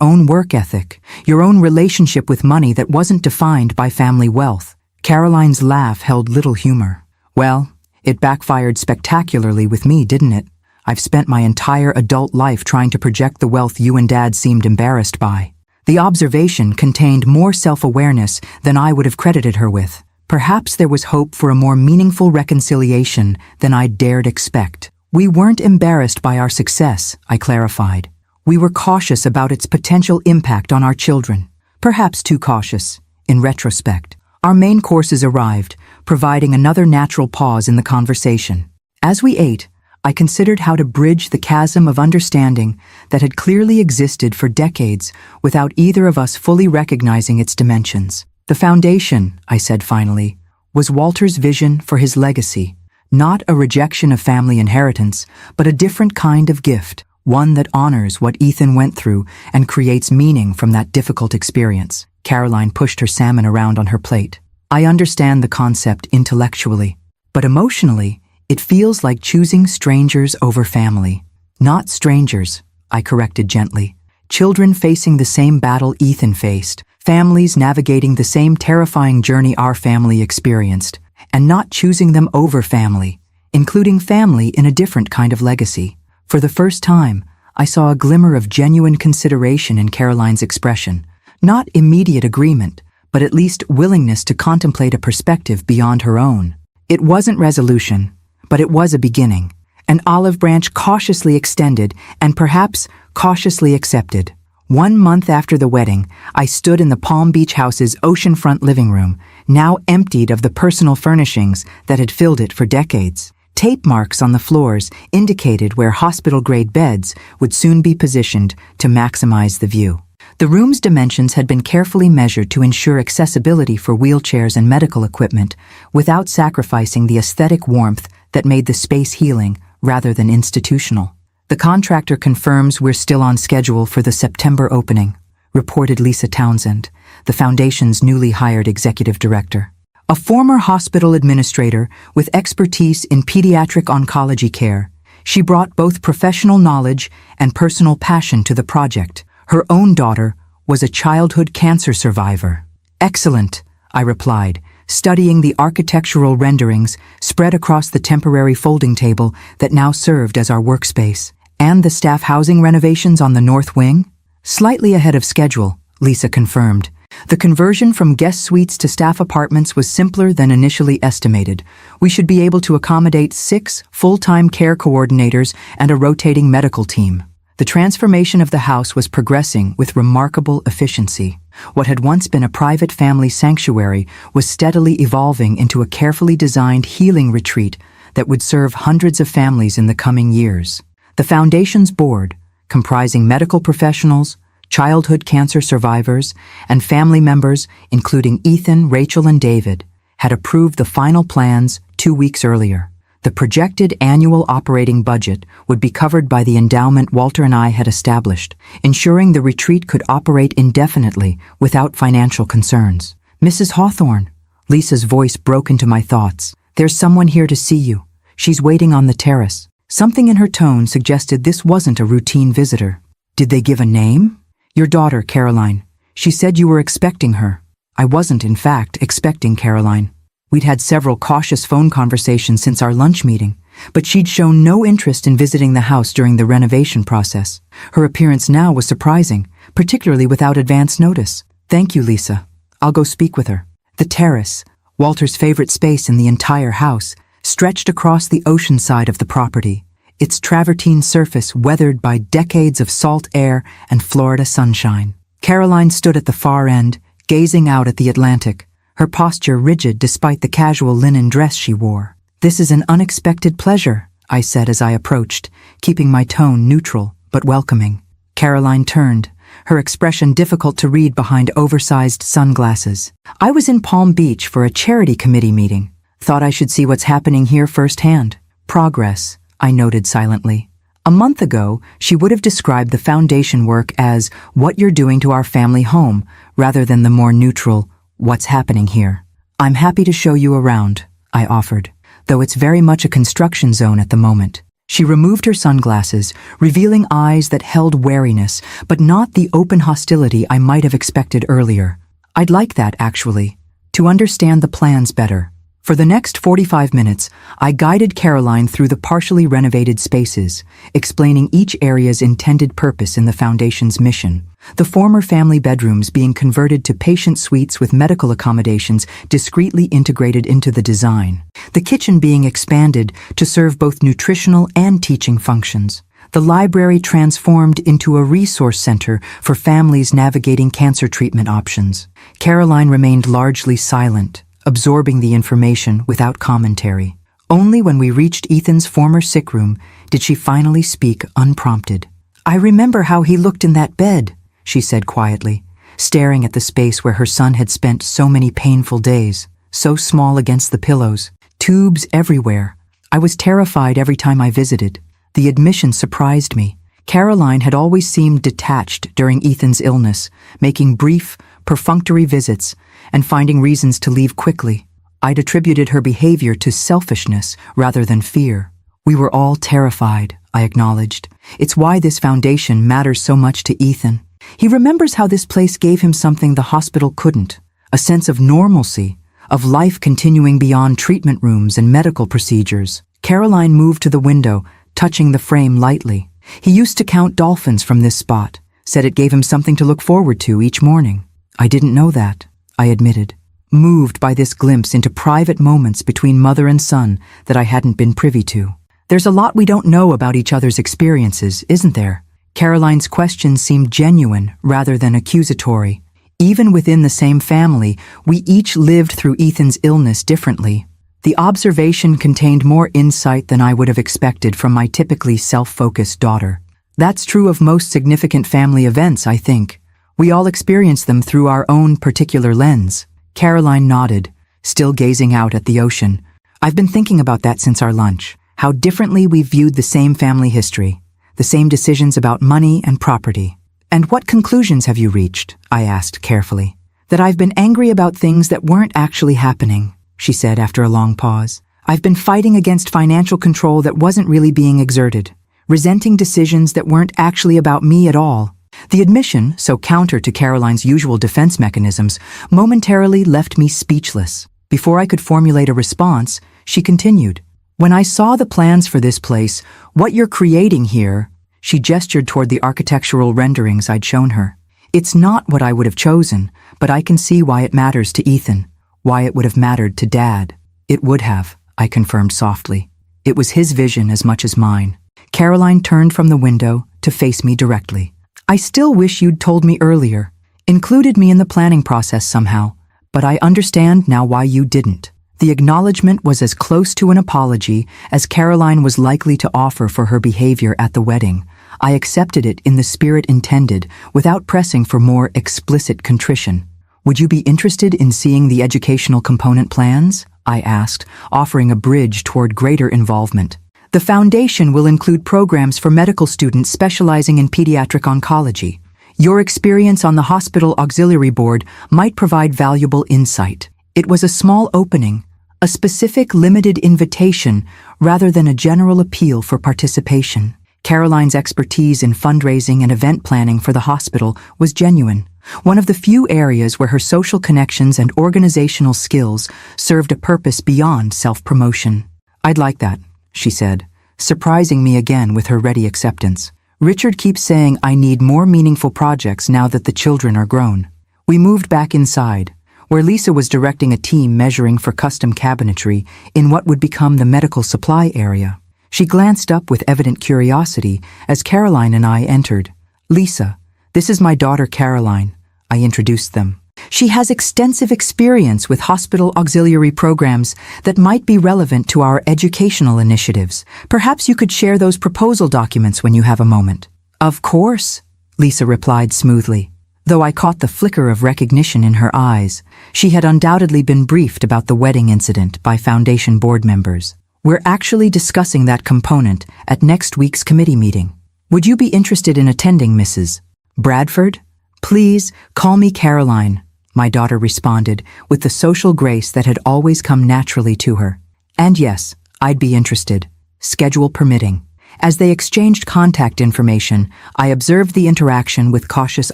own work ethic, your own relationship with money that wasn't defined by family wealth." Caroline's laugh held little humor. "Well, it backfired spectacularly with me, didn't it? I've spent my entire adult life trying to project the wealth you and Dad seemed embarrassed by." The observation contained more self-awareness than I would have credited her with. Perhaps there was hope for a more meaningful reconciliation than I dared expect. "We weren't embarrassed by our success," I clarified. "We were cautious about its potential impact on our children. Perhaps too cautious, in retrospect." Our main courses arrived, providing another natural pause in the conversation. As we ate, I considered how to bridge the chasm of understanding that had clearly existed for decades without either of us fully recognizing its dimensions. "The foundation," I said finally, "was Walter's vision for his legacy. Not a rejection of family inheritance, but a different kind of gift, one that honors what Ethan went through and creates meaning from that difficult experience." Caroline pushed her salmon around on her plate. "I understand the concept intellectually, but emotionally, it feels like choosing strangers over family." "Not strangers," I corrected gently. "Children facing the same battle Ethan faced, families navigating the same terrifying journey our family experienced, and not choosing them over family, including family in a different kind of legacy." For the first time, I saw a glimmer of genuine consideration in Caroline's expression. Not immediate agreement, but at least willingness to contemplate a perspective beyond her own. It wasn't resolution, but it was a beginning, an olive branch cautiously extended and perhaps cautiously accepted. 1 month after the wedding, I stood in the Palm Beach house's oceanfront living room, now emptied of the personal furnishings that had filled it for decades. Tape marks on the floors indicated where hospital-grade beds would soon be positioned to maximize the view. The room's dimensions had been carefully measured to ensure accessibility for wheelchairs and medical equipment without sacrificing the aesthetic warmth that made the space healing rather than institutional. The contractor confirms we're still on schedule for the September opening, reported Lisa Townsend, the foundation's newly hired executive director. A former hospital administrator with expertise in pediatric oncology care, she brought both professional knowledge and personal passion to the project. Her own daughter was a childhood cancer survivor. Excellent, I replied, studying the architectural renderings spread across the temporary folding table that now served as our workspace. And the staff housing renovations on the north wing? Slightly ahead of schedule, Lisa confirmed. The conversion from guest suites to staff apartments was simpler than initially estimated. We should be able to accommodate 6 full-time care coordinators and a rotating medical team. The transformation of the house was progressing with remarkable efficiency. What had once been a private family sanctuary was steadily evolving into a carefully designed healing retreat that would serve hundreds of families in the coming years. The foundation's board, comprising medical professionals, childhood cancer survivors, and family members, including Ethan, Rachel, and David, had approved the final plans 2 weeks earlier. The projected annual operating budget would be covered by the endowment Walter and I had established, ensuring the retreat could operate indefinitely without financial concerns. Mrs. Hawthorne, Lisa's voice broke into my thoughts. There's someone here to see you. She's waiting on the terrace. Something in her tone suggested this wasn't a routine visitor. Did they give a name? Your daughter, Caroline. She said you were expecting her. I wasn't, in fact, expecting Caroline. We'd had several cautious phone conversations since our lunch meeting, but she'd shown no interest in visiting the house during the renovation process. Her appearance now was surprising, particularly without advance notice. Thank you, Lisa. I'll go speak with her. The terrace, Walter's favorite space in the entire house, stretched across the ocean side of the property, its travertine surface weathered by decades of salt air and Florida sunshine. Caroline stood at the far end, gazing out at the Atlantic, her posture rigid despite the casual linen dress she wore. This is an unexpected pleasure, I said as I approached, keeping my tone neutral but welcoming. Caroline turned, her expression difficult to read behind oversized sunglasses. I was in Palm Beach for a charity committee meeting. Thought I should see what's happening here firsthand. Progress, I noted silently. A month ago, she would have described the foundation work as what you're doing to our family home, rather than the more neutral, what's happening here. I'm happy to show you around, I offered, though it's very much a construction zone at the moment. She removed her sunglasses, revealing eyes that held wariness, but not the open hostility I might have expected earlier. I'd like that, actually, to understand the plans better. For the next 45 minutes, I guided Caroline through the partially renovated spaces, explaining each area's intended purpose in the foundation's mission. The former family bedrooms being converted to patient suites with medical accommodations discreetly integrated into the design. The kitchen being expanded to serve both nutritional and teaching functions. The library transformed into a resource center for families navigating cancer treatment options. Caroline remained largely silent, absorbing the information without commentary. Only when we reached Ethan's former sick room did she finally speak unprompted. I remember how he looked in that bed, she said quietly, staring at the space where her son had spent so many painful days, so small against the pillows, tubes everywhere. I was terrified every time I visited. The admission surprised me. Caroline had always seemed detached during Ethan's illness, making brief, perfunctory visits and finding reasons to leave quickly. I'd attributed her behavior to selfishness rather than fear. We were all terrified, I acknowledged. It's why this foundation matters so much to Ethan. He remembers how this place gave him something the hospital couldn't, a sense of normalcy, of life continuing beyond treatment rooms and medical procedures. Caroline moved to the window, touching the frame lightly. He used to count dolphins from this spot, said it gave him something to look forward to each morning. I didn't know that, I admitted, moved by this glimpse into private moments between mother and son that I hadn't been privy to. There's a lot we don't know about each other's experiences, isn't there? Caroline's question seemed genuine rather than accusatory. Even within the same family, we each lived through Ethan's illness differently. The observation contained more insight than I would have expected from my typically self-focused daughter. That's true of most significant family events, I think. We all experience them through our own particular lens. Caroline nodded, still gazing out at the ocean. I've been thinking about that since our lunch. How differently we viewed the same family history, the same decisions about money and property. And what conclusions have you reached? I asked carefully. That I've been angry about things that weren't actually happening, she said after a long pause. I've been fighting against financial control that wasn't really being exerted, resenting decisions that weren't actually about me at all. The admission, so counter to Caroline's usual defense mechanisms, momentarily left me speechless. Before I could formulate a response, she continued. When I saw the plans for this place, what you're creating here, she gestured toward the architectural renderings I'd shown her. It's not what I would have chosen, but I can see why it matters to Ethan, why it would have mattered to Dad. It would have, I confirmed softly. It was his vision as much as mine. Caroline turned from the window to face me directly. I still wish you'd told me earlier, included me in the planning process somehow, but I understand now why you didn't. The acknowledgement was as close to an apology as Caroline was likely to offer for her behavior at the wedding. I accepted it in the spirit intended, without pressing for more explicit contrition. Would you be interested in seeing the educational component plans? I asked, offering a bridge toward greater involvement. The foundation will include programs for medical students specializing in pediatric oncology. Your experience on the hospital auxiliary board might provide valuable insight. It was a small opening, a specific limited invitation rather than a general appeal for participation. Caroline's expertise in fundraising and event planning for the hospital was genuine, one of the few areas where her social connections and organizational skills served a purpose beyond self-promotion. I'd like that, she said, surprising me again with her ready acceptance. Richard keeps saying I need more meaningful projects now that the children are grown. We moved back inside, where Lisa was directing a team measuring for custom cabinetry in what would become the medical supply area. She glanced up with evident curiosity as Caroline and I entered. Lisa, this is my daughter Caroline. I introduced them. She has extensive experience with hospital auxiliary programs that might be relevant to our educational initiatives. Perhaps you could share those proposal documents when you have a moment. Of course, Lisa replied smoothly. Though I caught the flicker of recognition in her eyes, she had undoubtedly been briefed about the wedding incident by Foundation board members. We're actually discussing that component at next week's committee meeting. Would you be interested in attending, Mrs. Bradford? Please, call me Caroline, my daughter responded with the social grace that had always come naturally to her. And yes, I'd be interested, schedule permitting. As they exchanged contact information, I observed the interaction with cautious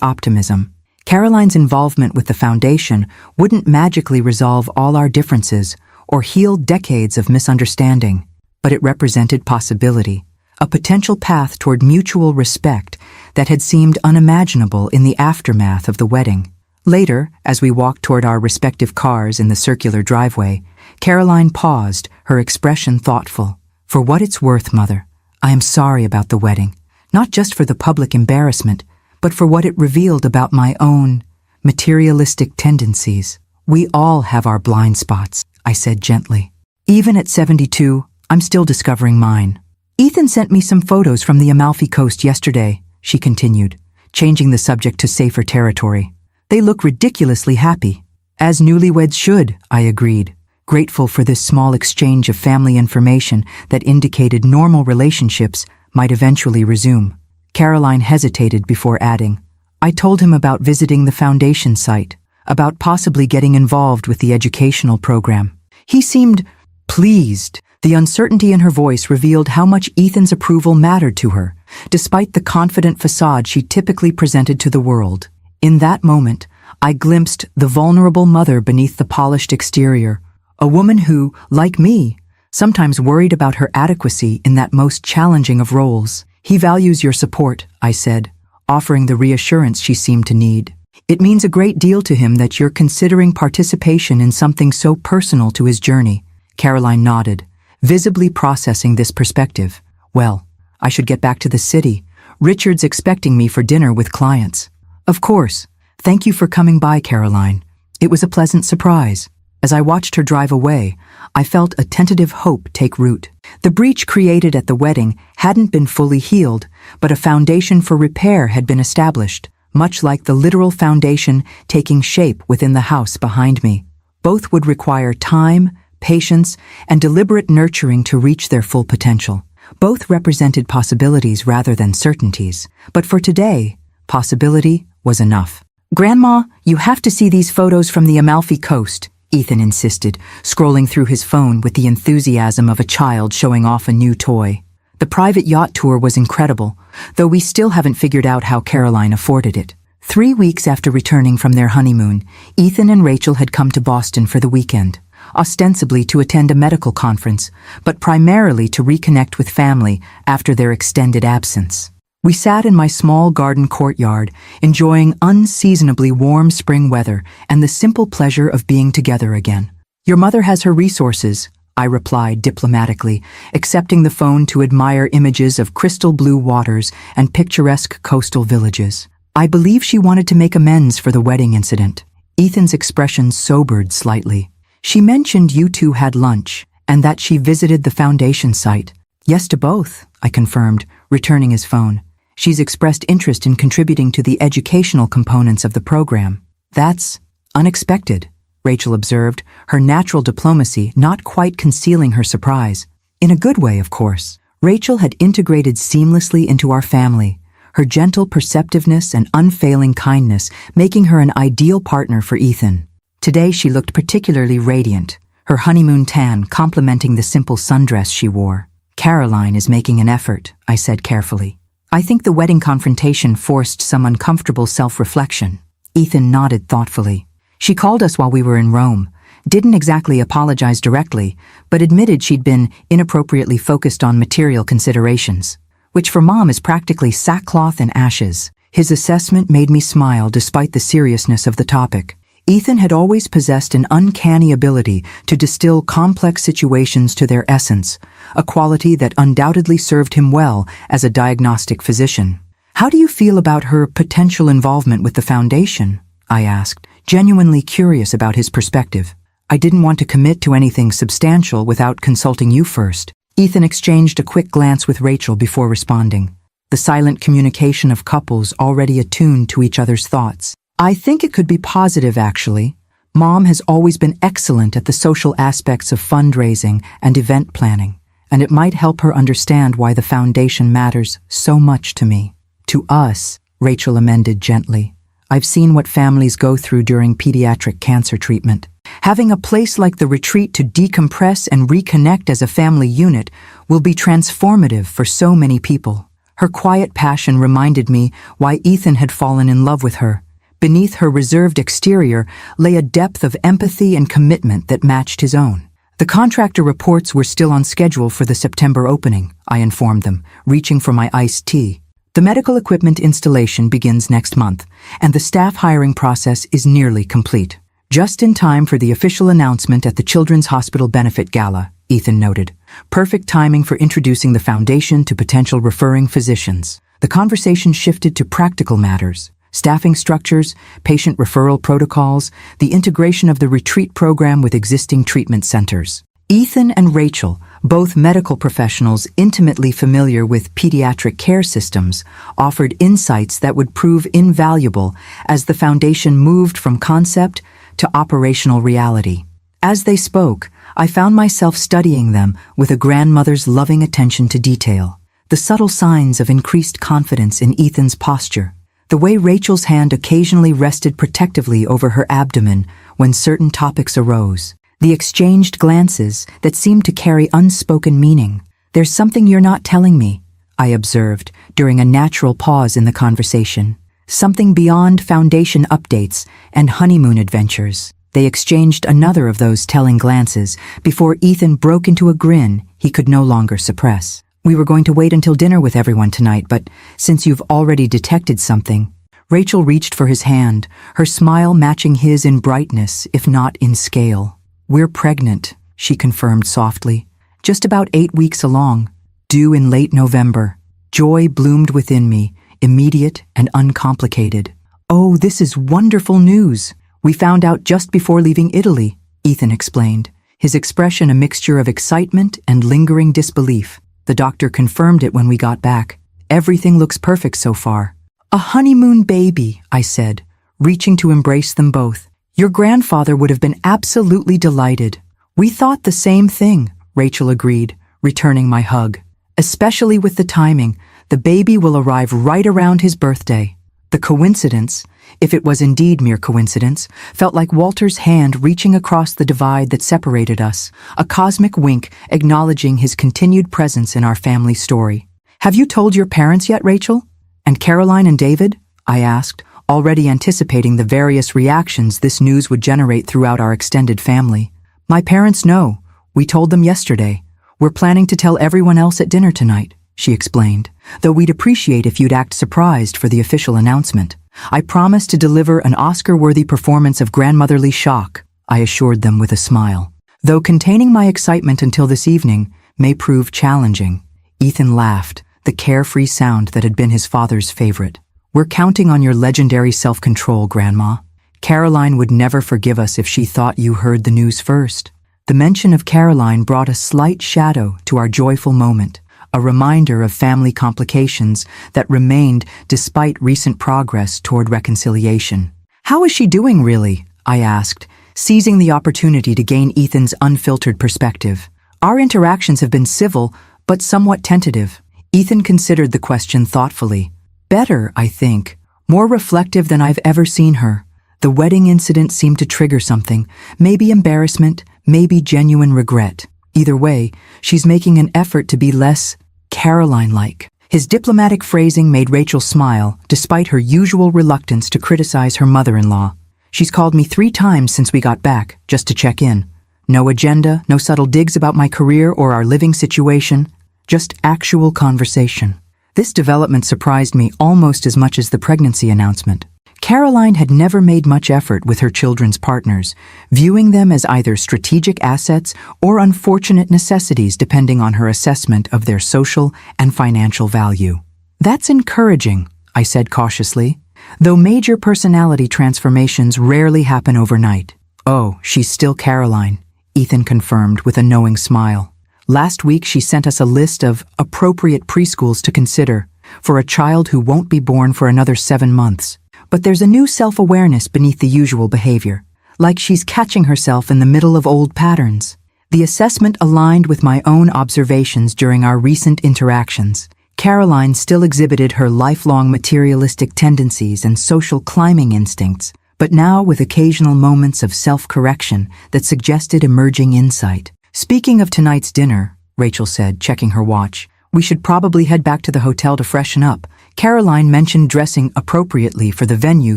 optimism. Caroline's involvement with the foundation wouldn't magically resolve all our differences or heal decades of misunderstanding, but it represented possibility, a potential path toward mutual respect that had seemed unimaginable in the aftermath of the wedding. Later, as we walked toward our respective cars in the circular driveway, Caroline paused, her expression thoughtful. For what it's worth, Mother, I am sorry about the wedding, not just for the public embarrassment, but for what it revealed about my own materialistic tendencies. We all have our blind spots, I said gently. Even at 72, I'm still discovering mine. Ethan sent me some photos from the Amalfi Coast yesterday, she continued, changing the subject to safer territory. They look ridiculously happy. As newlyweds should, I agreed, grateful for this small exchange of family information that indicated normal relationships might eventually resume. Caroline hesitated before adding, I told him about visiting the foundation site, about possibly getting involved with the educational program. He seemed pleased. The uncertainty in her voice revealed how much Ethan's approval mattered to her, despite the confident facade she typically presented to the world. In that moment, I glimpsed the vulnerable mother beneath the polished exterior, a woman who, like me, sometimes worried about her adequacy in that most challenging of roles. He values your support, I said, offering the reassurance she seemed to need. It means a great deal to him that you're considering participation in something so personal to his journey. Caroline nodded, visibly processing this perspective. Well, I should get back to the city. Richard's expecting me for dinner with clients. Of course, "Thank you for coming by, Caroline. It was a pleasant surprise." As I watched her drive away, I felt a tentative hope take root. The breach created at the wedding hadn't been fully healed, but a foundation for repair had been established, much like the literal foundation taking shape within the house behind me. Both would require time, patience, and deliberate nurturing to reach their full potential. Both represented possibilities rather than certainties, but for today, possibility was enough. "Grandma, you have to see these photos from the Amalfi Coast," Ethan insisted, scrolling through his phone with the enthusiasm of a child showing off a new toy. The private yacht tour was incredible, though we still haven't figured out how Caroline afforded it. 3 weeks after returning from their honeymoon, Ethan and Rachel had come to Boston for the weekend, ostensibly to attend a medical conference, but primarily to reconnect with family after their extended absence. We sat in my small garden courtyard, enjoying unseasonably warm spring weather and the simple pleasure of being together again. "Your mother has her resources," I replied diplomatically, accepting the phone to admire images of crystal blue waters and picturesque coastal villages. I believe she wanted to make amends for the wedding incident. Ethan's expression sobered slightly. "She mentioned you two had lunch, and that she visited the foundation site." "Yes to both," I confirmed, returning his phone. "She's expressed interest in contributing to the educational components of the program." "That's unexpected," Rachel observed, her natural diplomacy not quite concealing her surprise. In a good way, of course. Rachel had integrated seamlessly into our family, her gentle perceptiveness and unfailing kindness making her an ideal partner for Ethan. Today she looked particularly radiant, her honeymoon tan complementing the simple sundress she wore. "Caroline is making an effort," I said carefully. "I think the wedding confrontation forced some uncomfortable self-reflection." Ethan nodded thoughtfully. "She called us while we were in Rome, didn't exactly apologize directly, but admitted she'd been inappropriately focused on material considerations, which for Mom is practically sackcloth and ashes." His assessment made me smile despite the seriousness of the topic. Ethan had always possessed an uncanny ability to distill complex situations to their essence, a quality that undoubtedly served him well as a diagnostic physician. "How do you feel about her potential involvement with the foundation?" I asked, genuinely curious about his perspective. I didn't want to commit to anything substantial without consulting you first. Ethan exchanged a quick glance with Rachel before responding, the silent communication of couples already attuned to each other's thoughts. "I think it could be positive, actually. Mom has always been excellent at the social aspects of fundraising and event planning, and it might help her understand why the foundation matters so much to me." "To us," Rachel amended gently. "I've seen what families go through during pediatric cancer treatment. Having a place like the retreat to decompress and reconnect as a family unit will be transformative for so many people." Her quiet passion reminded me why Ethan had fallen in love with her. Beneath her reserved exterior lay a depth of empathy and commitment that matched his own. The contractor reports were still on schedule for the September opening, I informed them, reaching for my iced tea. "The medical equipment installation begins next month, and the staff hiring process is nearly complete. Just in time for the official announcement at the Children's Hospital Benefit Gala," Ethan noted. "Perfect timing for introducing the foundation to potential referring physicians." The conversation shifted to practical matters. Staffing structures, patient referral protocols, the integration of the retreat program with existing treatment centers. Ethan and Rachel, both medical professionals intimately familiar with pediatric care systems, offered insights that would prove invaluable as the foundation moved from concept to operational reality. As they spoke, I found myself studying them with a grandmother's loving attention to detail, the subtle signs of increased confidence in Ethan's posture, the way Rachel's hand occasionally rested protectively over her abdomen when certain topics arose, the exchanged glances that seemed to carry unspoken meaning. "There's something you're not telling me," I observed during a natural pause in the conversation. "Something beyond foundation updates and honeymoon adventures." They exchanged another of those telling glances before Ethan broke into a grin he could no longer suppress. "We were going to wait until dinner with everyone tonight, but since you've already detected something..." Rachel reached for his hand, her smile matching his in brightness, if not in scale. "We're pregnant," she confirmed softly. "Just about 8 weeks along, due in late November." Joy bloomed within me, immediate and uncomplicated. "Oh, this is wonderful news. We found out just before leaving Italy," Ethan explained, his expression a mixture of excitement and lingering disbelief. "The doctor confirmed it when we got back. Everything looks perfect so far." "A honeymoon baby," I said, reaching to embrace them both. "Your grandfather would have been absolutely delighted." "We thought the same thing," Rachel agreed, returning my hug. "Especially with the timing. The baby will arrive right around his birthday." The coincidence, if it was indeed mere coincidence, felt like Walter's hand reaching across the divide that separated us, a cosmic wink acknowledging his continued presence in our family story. "Have you told your parents yet, Rachel? And Caroline and David?" I asked, already anticipating the various reactions this news would generate throughout our extended family. "My parents know. We told them yesterday. We're planning to tell everyone else at dinner tonight," she explained, "though we'd appreciate if you'd act surprised for the official announcement. I promise to deliver an Oscar-worthy performance of grandmotherly shock," I assured them with a smile. "Though containing my excitement until this evening may prove challenging." Ethan laughed, the carefree sound that had been his father's favorite. "We're counting on your legendary self-control, Grandma. Caroline would never forgive us if she thought you heard the news first." The mention of Caroline brought a slight shadow to our joyful moment, a reminder of family complications that remained despite recent progress toward reconciliation. "How is she doing, really?" I asked, seizing the opportunity to gain Ethan's unfiltered perspective. "Our interactions have been civil, but somewhat tentative." Ethan considered the question thoughtfully. "Better, I think. More reflective than I've ever seen her. The wedding incident seemed to trigger something, maybe embarrassment, maybe genuine regret. Either way, she's making an effort to be less Caroline-like." His diplomatic phrasing made Rachel smile, despite her usual reluctance to criticize her mother-in-law. "She's called me 3 times since we got back, just to check in. No agenda, no subtle digs about my career or our living situation, just actual conversation." This development surprised me almost as much as the pregnancy announcement. Caroline had never made much effort with her children's partners, viewing them as either strategic assets or unfortunate necessities depending on her assessment of their social and financial value. "That's encouraging," I said cautiously, though major personality transformations rarely happen overnight. "Oh, she's still Caroline," Ethan confirmed with a knowing smile. "Last week she sent us a list of appropriate preschools to consider for a child who won't be born for another 7 months. But there's a new self-awareness beneath the usual behavior, like she's catching herself in the middle of old patterns." The assessment aligned with my own observations during our recent interactions. Caroline still exhibited her lifelong materialistic tendencies and social climbing instincts, but now with occasional moments of self-correction that suggested emerging insight. "Speaking of tonight's dinner," Rachel said, checking her watch, "we should probably head back to the hotel to freshen up. Caroline mentioned dressing appropriately for the venue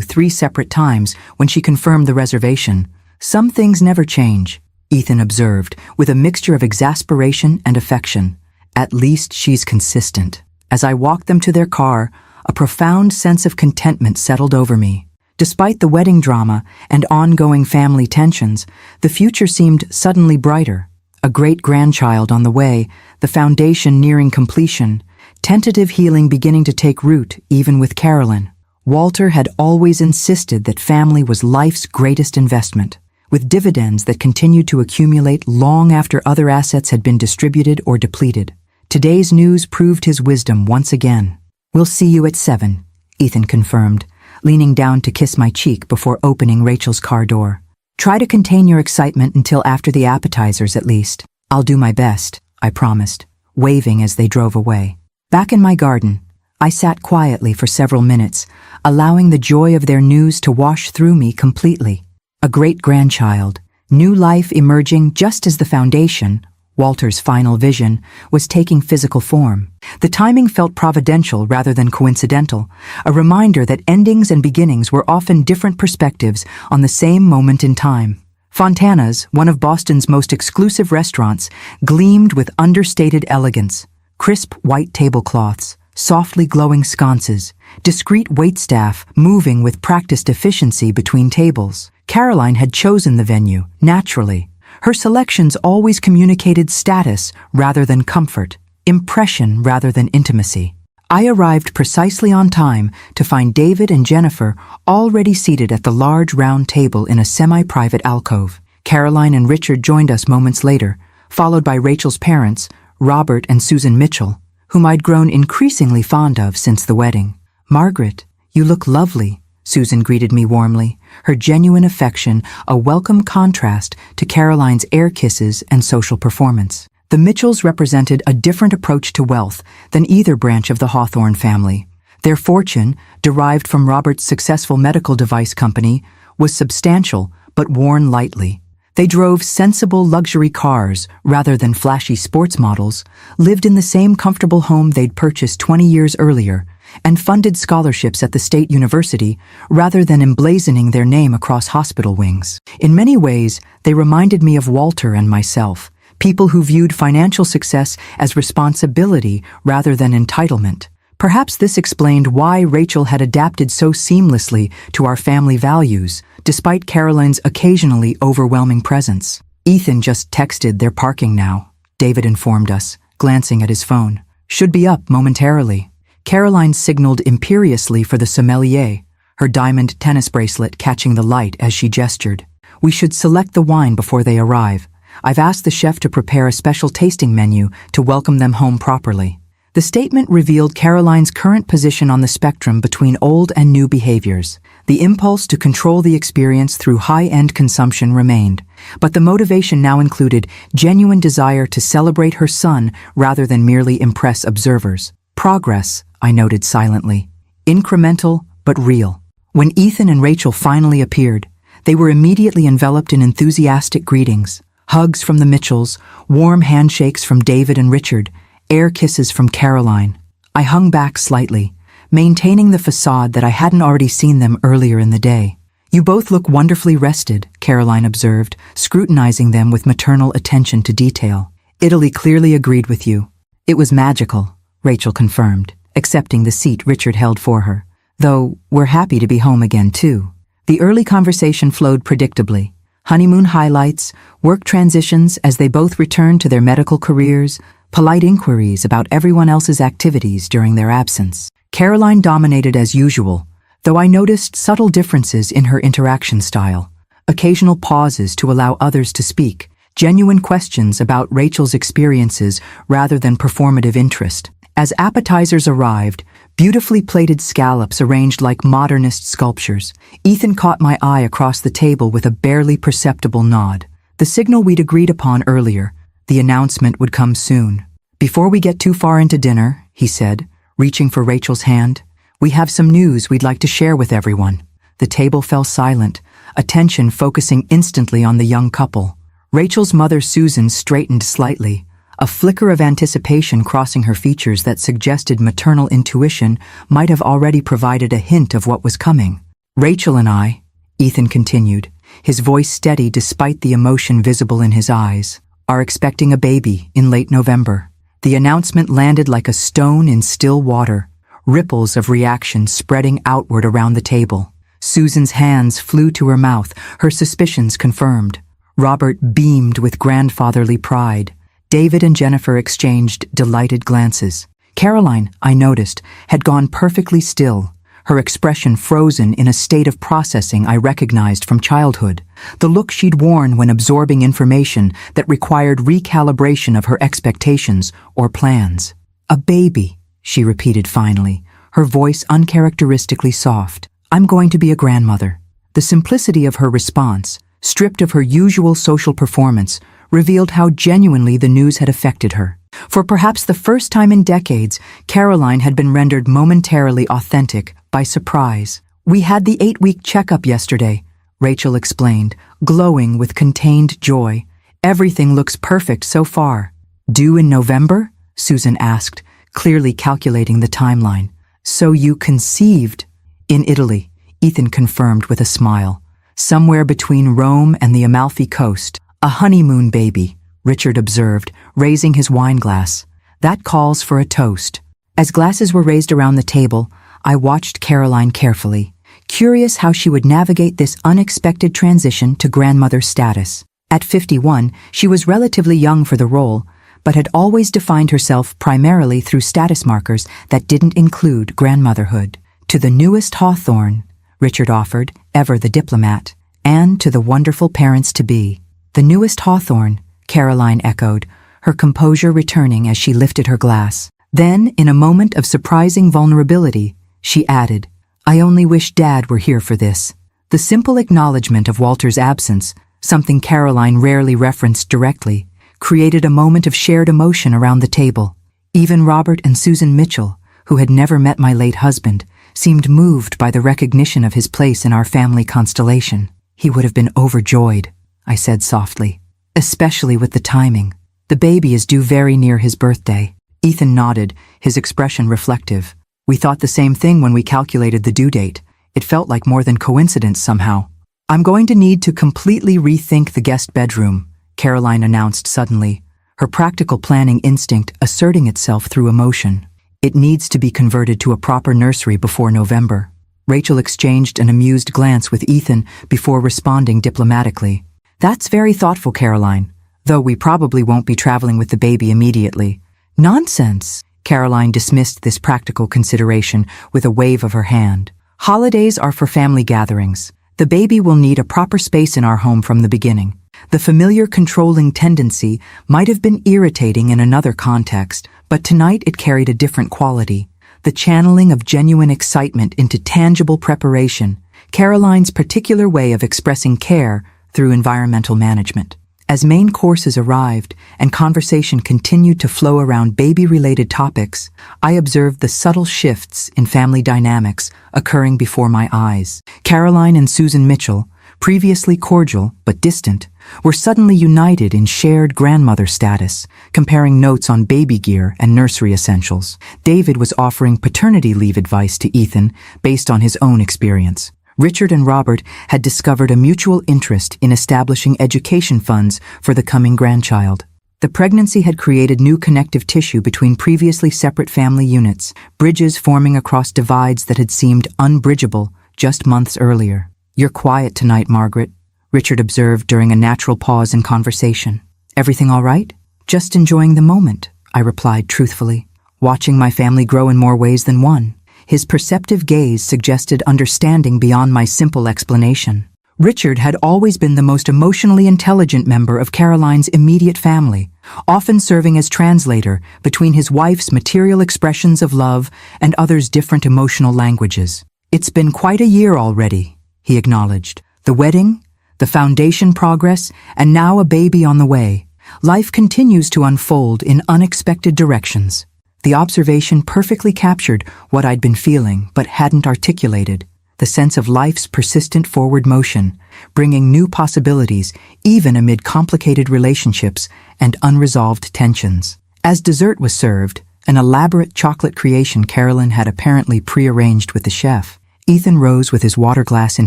3 separate times when she confirmed the reservation. Some things never change," Ethan observed, with a mixture of exasperation and affection. "At least she's consistent." As I walked them to their car, a profound sense of contentment settled over me. Despite the wedding drama and ongoing family tensions, the future seemed suddenly brighter. A great-grandchild on the way, the foundation nearing completion, tentative healing beginning to take root even with Caroline. Walter had always insisted that family was life's greatest investment, with dividends that continued to accumulate long after other assets had been distributed or depleted. Today's news proved his wisdom once again. "We'll see you at 7, Ethan confirmed, leaning down to kiss my cheek before opening Rachel's car door. "Try to contain your excitement until after the appetizers at least." "I'll do my best," I promised, waving as they drove away. Back in my garden, I sat quietly for several minutes, allowing the joy of their news to wash through me completely. A great-grandchild, new life emerging just as the foundation, Walter's final vision, was taking physical form. The timing felt providential rather than coincidental, a reminder that endings and beginnings were often different perspectives on the same moment in time. Fontana's, one of Boston's most exclusive restaurants, gleamed with understated elegance. Crisp white tablecloths, softly glowing sconces, discreet waitstaff moving with practiced efficiency between tables. Caroline had chosen the venue, naturally. Her selections always communicated status rather than comfort, impression rather than intimacy. I arrived precisely on time to find David and Jennifer already seated at the large round table in a semi-private alcove. Caroline and Richard joined us moments later, followed by Rachel's parents, Robert and Susan Mitchell, whom I'd grown increasingly fond of since the wedding. "Margaret, you look lovely," Susan greeted me warmly, her genuine affection a welcome contrast to Caroline's air kisses and social performance. The Mitchells represented a different approach to wealth than either branch of the Hawthorne family. Their fortune, derived from Robert's successful medical device company, was substantial but worn lightly. They drove sensible luxury cars rather than flashy sports models, lived in the same comfortable home they'd purchased 20 years earlier, and funded scholarships at the state university rather than emblazoning their name across hospital wings. In many ways, they reminded me of Walter and myself, people who viewed financial success as responsibility rather than entitlement. Perhaps this explained why Rachel had adapted so seamlessly to our family values, despite Caroline's occasionally overwhelming presence. "Ethan just texted they're parking now," David informed us, glancing at his phone. "Should be up momentarily." Caroline signaled imperiously for the sommelier, her diamond tennis bracelet catching the light as she gestured. "We should select the wine before they arrive. I've asked the chef to prepare a special tasting menu to welcome them home properly." The statement revealed Caroline's current position on the spectrum between old and new behaviors. The impulse to control the experience through high-end consumption remained, but the motivation now included genuine desire to celebrate her son rather than merely impress observers. Progress, I noted silently. Incremental, but real. When Ethan and Rachel finally appeared, they were immediately enveloped in enthusiastic greetings. Hugs from the Mitchells, warm handshakes from David and Richard, air kisses from Caroline. I hung back slightly, maintaining the facade that I hadn't already seen them earlier in the day. "You both look wonderfully rested," Caroline observed, scrutinizing them with maternal attention to detail. "Italy clearly agreed with you." "It was magical," Rachel confirmed, accepting the seat Richard held for her. "Though we're happy to be home again, too." The early conversation flowed predictably. Honeymoon highlights, work transitions as they both returned to their medical careers, polite inquiries about everyone else's activities during their absence. Caroline dominated as usual, though I noticed subtle differences in her interaction style. Occasional pauses to allow others to speak, genuine questions about Rachel's experiences rather than performative interest. As appetizers arrived, beautifully plated scallops arranged like modernist sculptures, Ethan caught my eye across the table with a barely perceptible nod. The signal we'd agreed upon earlier. The announcement would come soon. "Before we get too far into dinner," he said, reaching for Rachel's hand, "we have some news we'd like to share with everyone." The table fell silent, attention focusing instantly on the young couple. Rachel's mother Susan straightened slightly, a flicker of anticipation crossing her features that suggested maternal intuition might have already provided a hint of what was coming. "Rachel and I," Ethan continued, his voice steady despite the emotion visible in his eyes, "are expecting a baby in late November." The announcement landed like a stone in still water, ripples of reaction spreading outward around the table. Susan's hands flew to her mouth, her suspicions confirmed. Robert beamed with grandfatherly pride. David and Jennifer exchanged delighted glances. Caroline, I noticed, had gone perfectly still, her expression frozen in a state of processing I recognized from childhood, the look she'd worn when absorbing information that required recalibration of her expectations or plans. "A baby," she repeated finally, her voice uncharacteristically soft. "I'm going to be a grandmother." The simplicity of her response, stripped of her usual social performance, revealed how genuinely the news had affected her. For perhaps the first time in decades, Caroline had been rendered momentarily authentic by surprise. "We had the 8-week checkup yesterday," Rachel explained, glowing with contained joy. "Everything looks perfect so far." "Due in November?" Susan asked, clearly calculating the timeline. "So you conceived?" "In Italy," Ethan confirmed with a smile. "Somewhere between Rome and the Amalfi Coast. A honeymoon baby," Richard observed, raising his wine glass. "That calls for a toast." As glasses were raised around the table, I watched Caroline carefully, curious how she would navigate this unexpected transition to grandmother status. At 51, she was relatively young for the role, but had always defined herself primarily through status markers that didn't include grandmotherhood. To the newest Hawthorne, Richard offered, ever the diplomat, and to the wonderful parents-to-be. The newest Hawthorne, Caroline echoed, her composure returning as she lifted her glass. Then, in a moment of surprising vulnerability, she added, I only wish Dad were here for this. The simple acknowledgement of Walter's absence, something Caroline rarely referenced directly, created a moment of shared emotion around the table. Even Robert and Susan Mitchell, who had never met my late husband, seemed moved by the recognition of his place in our family constellation. He would have been overjoyed, I said softly, especially with the timing. The baby is due very near his birthday. Ethan nodded, his expression reflective. We thought the same thing when we calculated the due date. It felt like more than coincidence somehow. I'm going to need to completely rethink the guest bedroom, Caroline announced suddenly, her practical planning instinct asserting itself through emotion. It needs to be converted to a proper nursery before November. Rachel exchanged an amused glance with Ethan before responding diplomatically. That's very thoughtful, Caroline, though we probably won't be traveling with the baby immediately. Nonsense! Caroline dismissed this practical consideration with a wave of her hand. Holidays are for family gatherings. The baby will need a proper space in our home from the beginning. The familiar controlling tendency might have been irritating in another context, but tonight it carried a different quality. The channeling of genuine excitement into tangible preparation, Caroline's particular way of expressing care through environmental management. As main courses arrived and conversation continued to flow around baby-related topics, I observed the subtle shifts in family dynamics occurring before my eyes. Caroline and Susan Mitchell, previously cordial but distant, were suddenly united in shared grandmother status, comparing notes on baby gear and nursery essentials. David was offering paternity leave advice to Ethan based on his own experience. Richard and Robert had discovered a mutual interest in establishing education funds for the coming grandchild. The pregnancy had created new connective tissue between previously separate family units, bridges forming across divides that had seemed unbridgeable just months earlier. You're quiet tonight, Margaret, Richard observed during a natural pause in conversation. Everything all right? Just enjoying the moment, I replied truthfully, watching my family grow in more ways than one. His perceptive gaze suggested understanding beyond my simple explanation. Richard had always been the most emotionally intelligent member of Caroline's immediate family, often serving as translator between his wife's material expressions of love and others' different emotional languages. It's been quite a year already, he acknowledged. The wedding, the foundation progress, and now a baby on the way. Life continues to unfold in unexpected directions. The observation perfectly captured what I'd been feeling but hadn't articulated, the sense of life's persistent forward motion, bringing new possibilities even amid complicated relationships and unresolved tensions. As dessert was served, an elaborate chocolate creation Carolyn had apparently prearranged with the chef, Ethan rose with his water glass in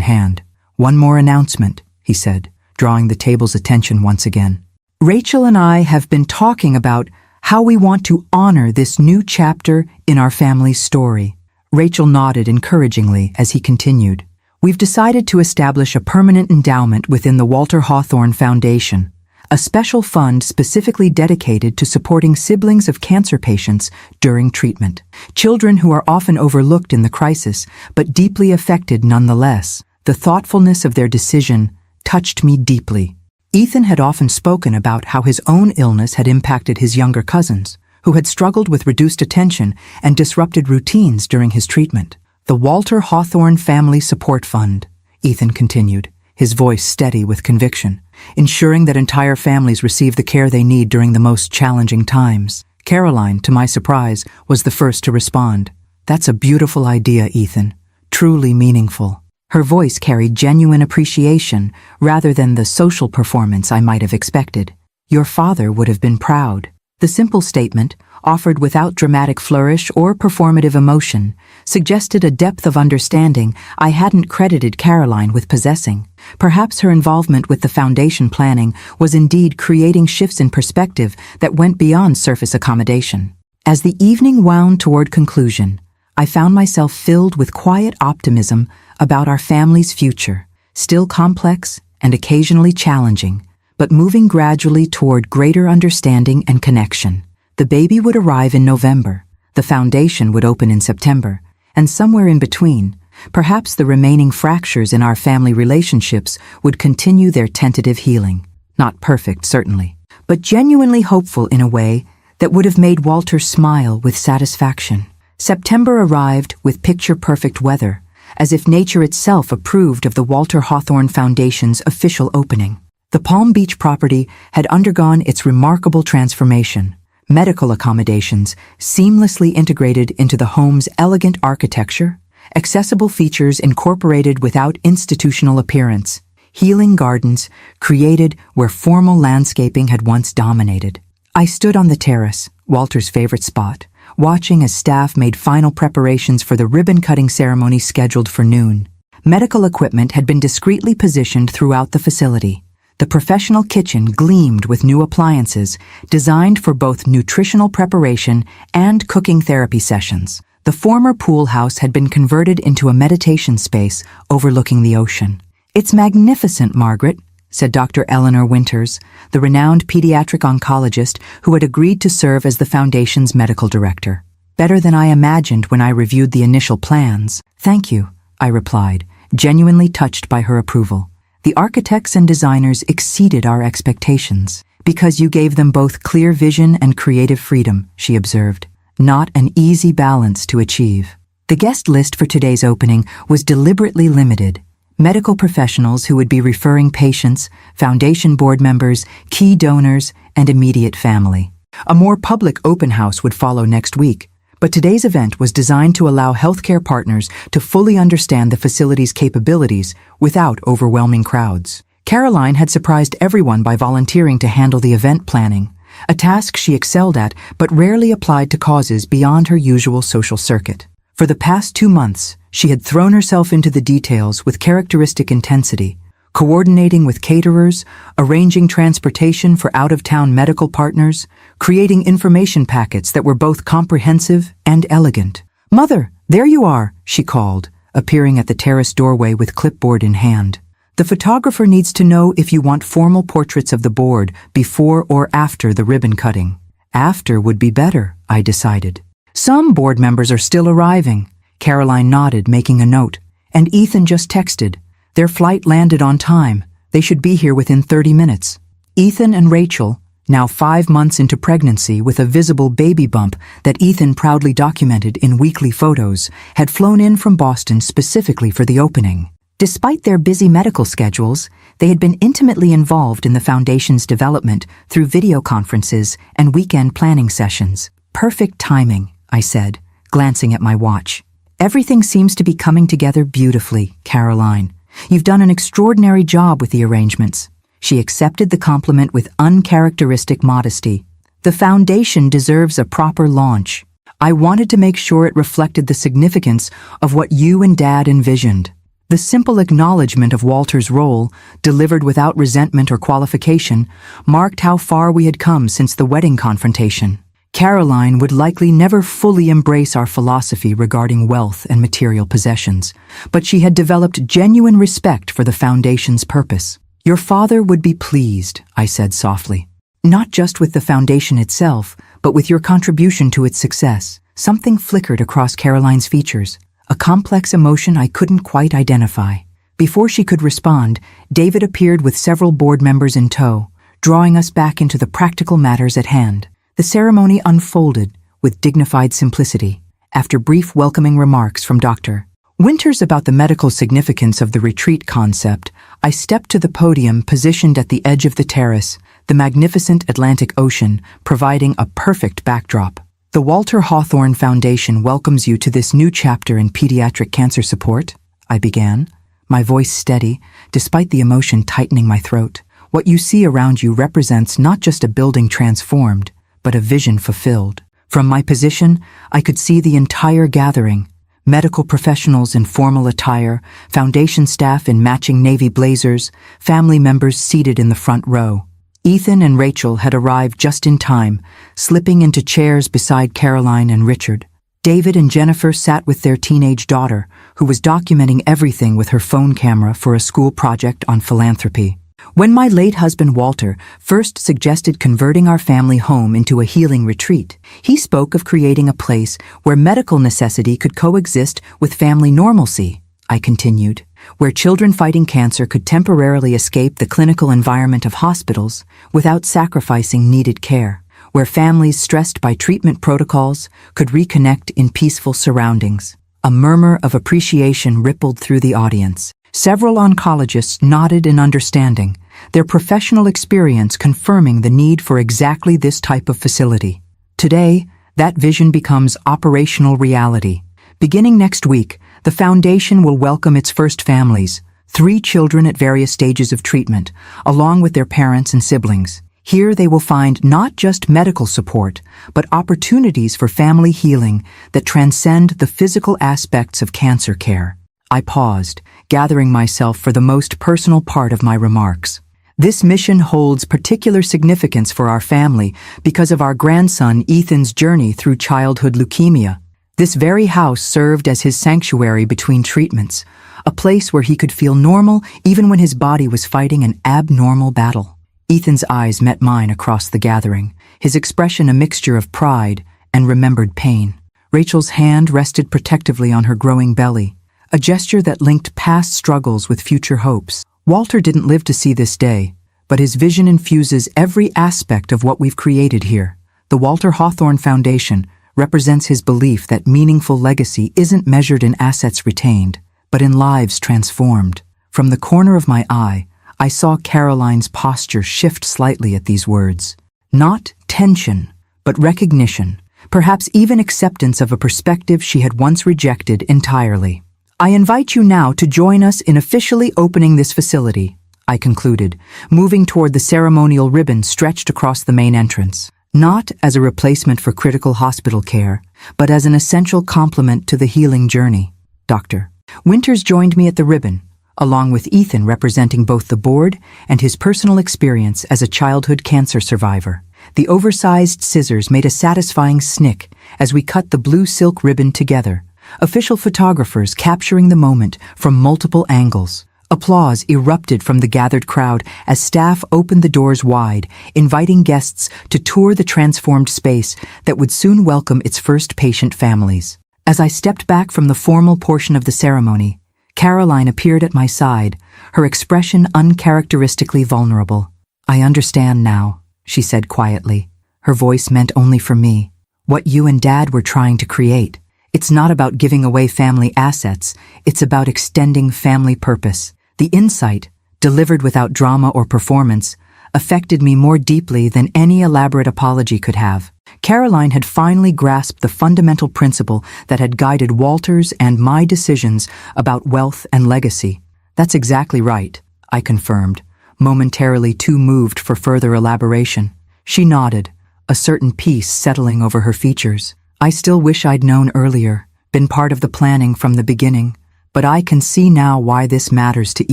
hand. One more announcement, he said, drawing the table's attention once again. Rachel and I have been talking about how we want to honor this new chapter in our family's story. Rachel nodded encouragingly as he continued. We've decided to establish a permanent endowment within the Walter Hawthorne Foundation, a special fund specifically dedicated to supporting siblings of cancer patients during treatment. Children who are often overlooked in the crisis, but deeply affected nonetheless. The thoughtfulness of their decision touched me deeply. Ethan had often spoken about how his own illness had impacted his younger cousins, who had struggled with reduced attention and disrupted routines during his treatment. The Walter Hawthorne Family Support Fund, Ethan continued, his voice steady with conviction, ensuring that entire families receive the care they need during the most challenging times. Caroline, to my surprise, was the first to respond. That's a beautiful idea, Ethan. Truly meaningful. Her voice carried genuine appreciation rather than the social performance I might have expected. Your father would have been proud. The simple statement, offered without dramatic flourish or performative emotion, suggested a depth of understanding I hadn't credited Caroline with possessing. Perhaps her involvement with the foundation planning was indeed creating shifts in perspective that went beyond surface accommodation. As the evening wound toward conclusion, I found myself filled with quiet optimism about our family's future, still complex and occasionally challenging, but moving gradually toward greater understanding and connection. The baby would arrive in November, the foundation would open in September, and somewhere in between, perhaps the remaining fractures in our family relationships would continue their tentative healing. Not perfect, certainly, but genuinely hopeful in a way that would have made Walter smile with satisfaction. September arrived with picture-perfect weather, as if nature itself approved of the Walter Hawthorne Foundation's official opening. The Palm Beach property had undergone its remarkable transformation. Medical accommodations seamlessly integrated into the home's elegant architecture, accessible features incorporated without institutional appearance, healing gardens created where formal landscaping had once dominated. I stood on the terrace, Walter's favorite spot, watching as staff made final preparations for the ribbon-cutting ceremony scheduled for noon. Medical equipment had been discreetly positioned throughout the facility. The professional kitchen gleamed with new appliances designed for both nutritional preparation and cooking therapy sessions. The former pool house had been converted into a meditation space overlooking the ocean. "It's magnificent, Margaret," said Dr. Eleanor Winters, the renowned pediatric oncologist who had agreed to serve as the foundation's medical director. "Better than I imagined when I reviewed the initial plans." "Thank you," I replied, genuinely touched by her approval. "The architects and designers exceeded our expectations." "Because you gave them both clear vision and creative freedom," she observed. "Not an easy balance to achieve." The guest list for today's opening was deliberately limited. Medical professionals who would be referring patients, foundation board members, key donors, and immediate family. A more public open house would follow next week, but today's event was designed to allow healthcare partners to fully understand the facility's capabilities without overwhelming crowds. Caroline had surprised everyone by volunteering to handle the event planning, a task she excelled at but rarely applied to causes beyond her usual social circuit. For the past 2 months, she had thrown herself into the details with characteristic intensity, coordinating with caterers, arranging transportation for out-of-town medical partners, creating information packets that were both comprehensive and elegant. "Mother, there you are," she called, appearing at the terrace doorway with clipboard in hand. "The photographer needs to know if you want formal portraits of the board before or after the ribbon cutting." "After would be better," I decided. "Some board members are still arriving." Caroline nodded, making a note. "And Ethan just texted. Their flight landed on time. They should be here within 30 minutes. Ethan and Rachel, now 5 months into pregnancy with a visible baby bump that Ethan proudly documented in weekly photos, had flown in from Boston specifically for the opening. Despite their busy medical schedules, they had been intimately involved in the foundation's development through video conferences and weekend planning sessions. "Perfect timing," I said, glancing at my watch. "Everything seems to be coming together beautifully, Caroline. You've done an extraordinary job with the arrangements." She accepted the compliment with uncharacteristic modesty. "The foundation deserves a proper launch. I wanted to make sure it reflected the significance of what you and Dad envisioned." The simple acknowledgement of Walter's role, delivered without resentment or qualification, marked how far we had come since the wedding confrontation. Caroline would likely never fully embrace our philosophy regarding wealth and material possessions, but she had developed genuine respect for the foundation's purpose. "Your father would be pleased," I said softly. "Not just with the foundation itself, but with your contribution to its success." Something flickered across Caroline's features, a complex emotion I couldn't quite identify. Before she could respond, David appeared with several board members in tow, drawing us back into the practical matters at hand. The ceremony unfolded with dignified simplicity. After brief welcoming remarks from Dr. Winters about the medical significance of the retreat concept, I stepped to the podium positioned at the edge of the terrace, the magnificent Atlantic Ocean providing a perfect backdrop. "The Walter Hawthorne Foundation welcomes you to this new chapter in pediatric cancer support," I began, my voice steady, despite the emotion tightening my throat. "What you see around you represents not just a building transformed, but a vision fulfilled." From my position, I could see the entire gathering, medical professionals in formal attire, foundation staff in matching navy blazers, family members seated in the front row. Ethan and Rachel had arrived just in time, slipping into chairs beside Caroline and Richard. David and Jennifer sat with their teenage daughter, who was documenting everything with her phone camera for a school project on philanthropy. When my late husband Walter first suggested converting our family home into a healing retreat, he spoke of creating a place where medical necessity could coexist with family normalcy, I continued, where children fighting cancer could temporarily escape the clinical environment of hospitals without sacrificing needed care, where families stressed by treatment protocols could reconnect in peaceful surroundings. A murmur of appreciation rippled through the audience. Several oncologists nodded in understanding, their professional experience confirming the need for exactly this type of facility. Today, that vision becomes operational reality. Beginning next week, the foundation will welcome its first families, 3 children at various stages of treatment, along with their parents and siblings. Here they will find not just medical support, but opportunities for family healing that transcend the physical aspects of cancer care. I paused, gathering myself for the most personal part of my remarks. This mission holds particular significance for our family because of our grandson Ethan's journey through childhood leukemia. This very house served as his sanctuary between treatments, a place where he could feel normal even when his body was fighting an abnormal battle. Ethan's eyes met mine across the gathering, his expression a mixture of pride and remembered pain. Rachel's hand rested protectively on her growing belly, a gesture that linked past struggles with future hopes. Walter didn't live to see this day, but his vision infuses every aspect of what we've created here. The Walter Hawthorne Foundation represents his belief that meaningful legacy isn't measured in assets retained, but in lives transformed. From the corner of my eye, I saw Caroline's posture shift slightly at these words. Not tension, but recognition, perhaps even acceptance of a perspective she had once rejected entirely. I invite you now to join us in officially opening this facility, I concluded, moving toward the ceremonial ribbon stretched across the main entrance. Not as a replacement for critical hospital care, but as an essential complement to the healing journey. Dr. Winters joined me at the ribbon, along with Ethan representing both the board and his personal experience as a childhood cancer survivor. The oversized scissors made a satisfying snick as we cut the blue silk ribbon together, official photographers capturing the moment from multiple angles. Applause erupted from the gathered crowd as staff opened the doors wide, inviting guests to tour the transformed space that would soon welcome its first patient families. As I stepped back from the formal portion of the ceremony, Caroline appeared at my side, her expression uncharacteristically vulnerable. "I understand now," she said quietly. Her voice meant only for me. "What you and Dad were trying to create. It's not about giving away family assets, it's about extending family purpose." The insight, delivered without drama or performance, affected me more deeply than any elaborate apology could have. Caroline had finally grasped the fundamental principle that had guided Walter's and my decisions about wealth and legacy. "That's exactly right," I confirmed, momentarily too moved for further elaboration. She nodded, a certain peace settling over her features. "I still wish I'd known earlier, been part of the planning from the beginning. But I can see now why this matters to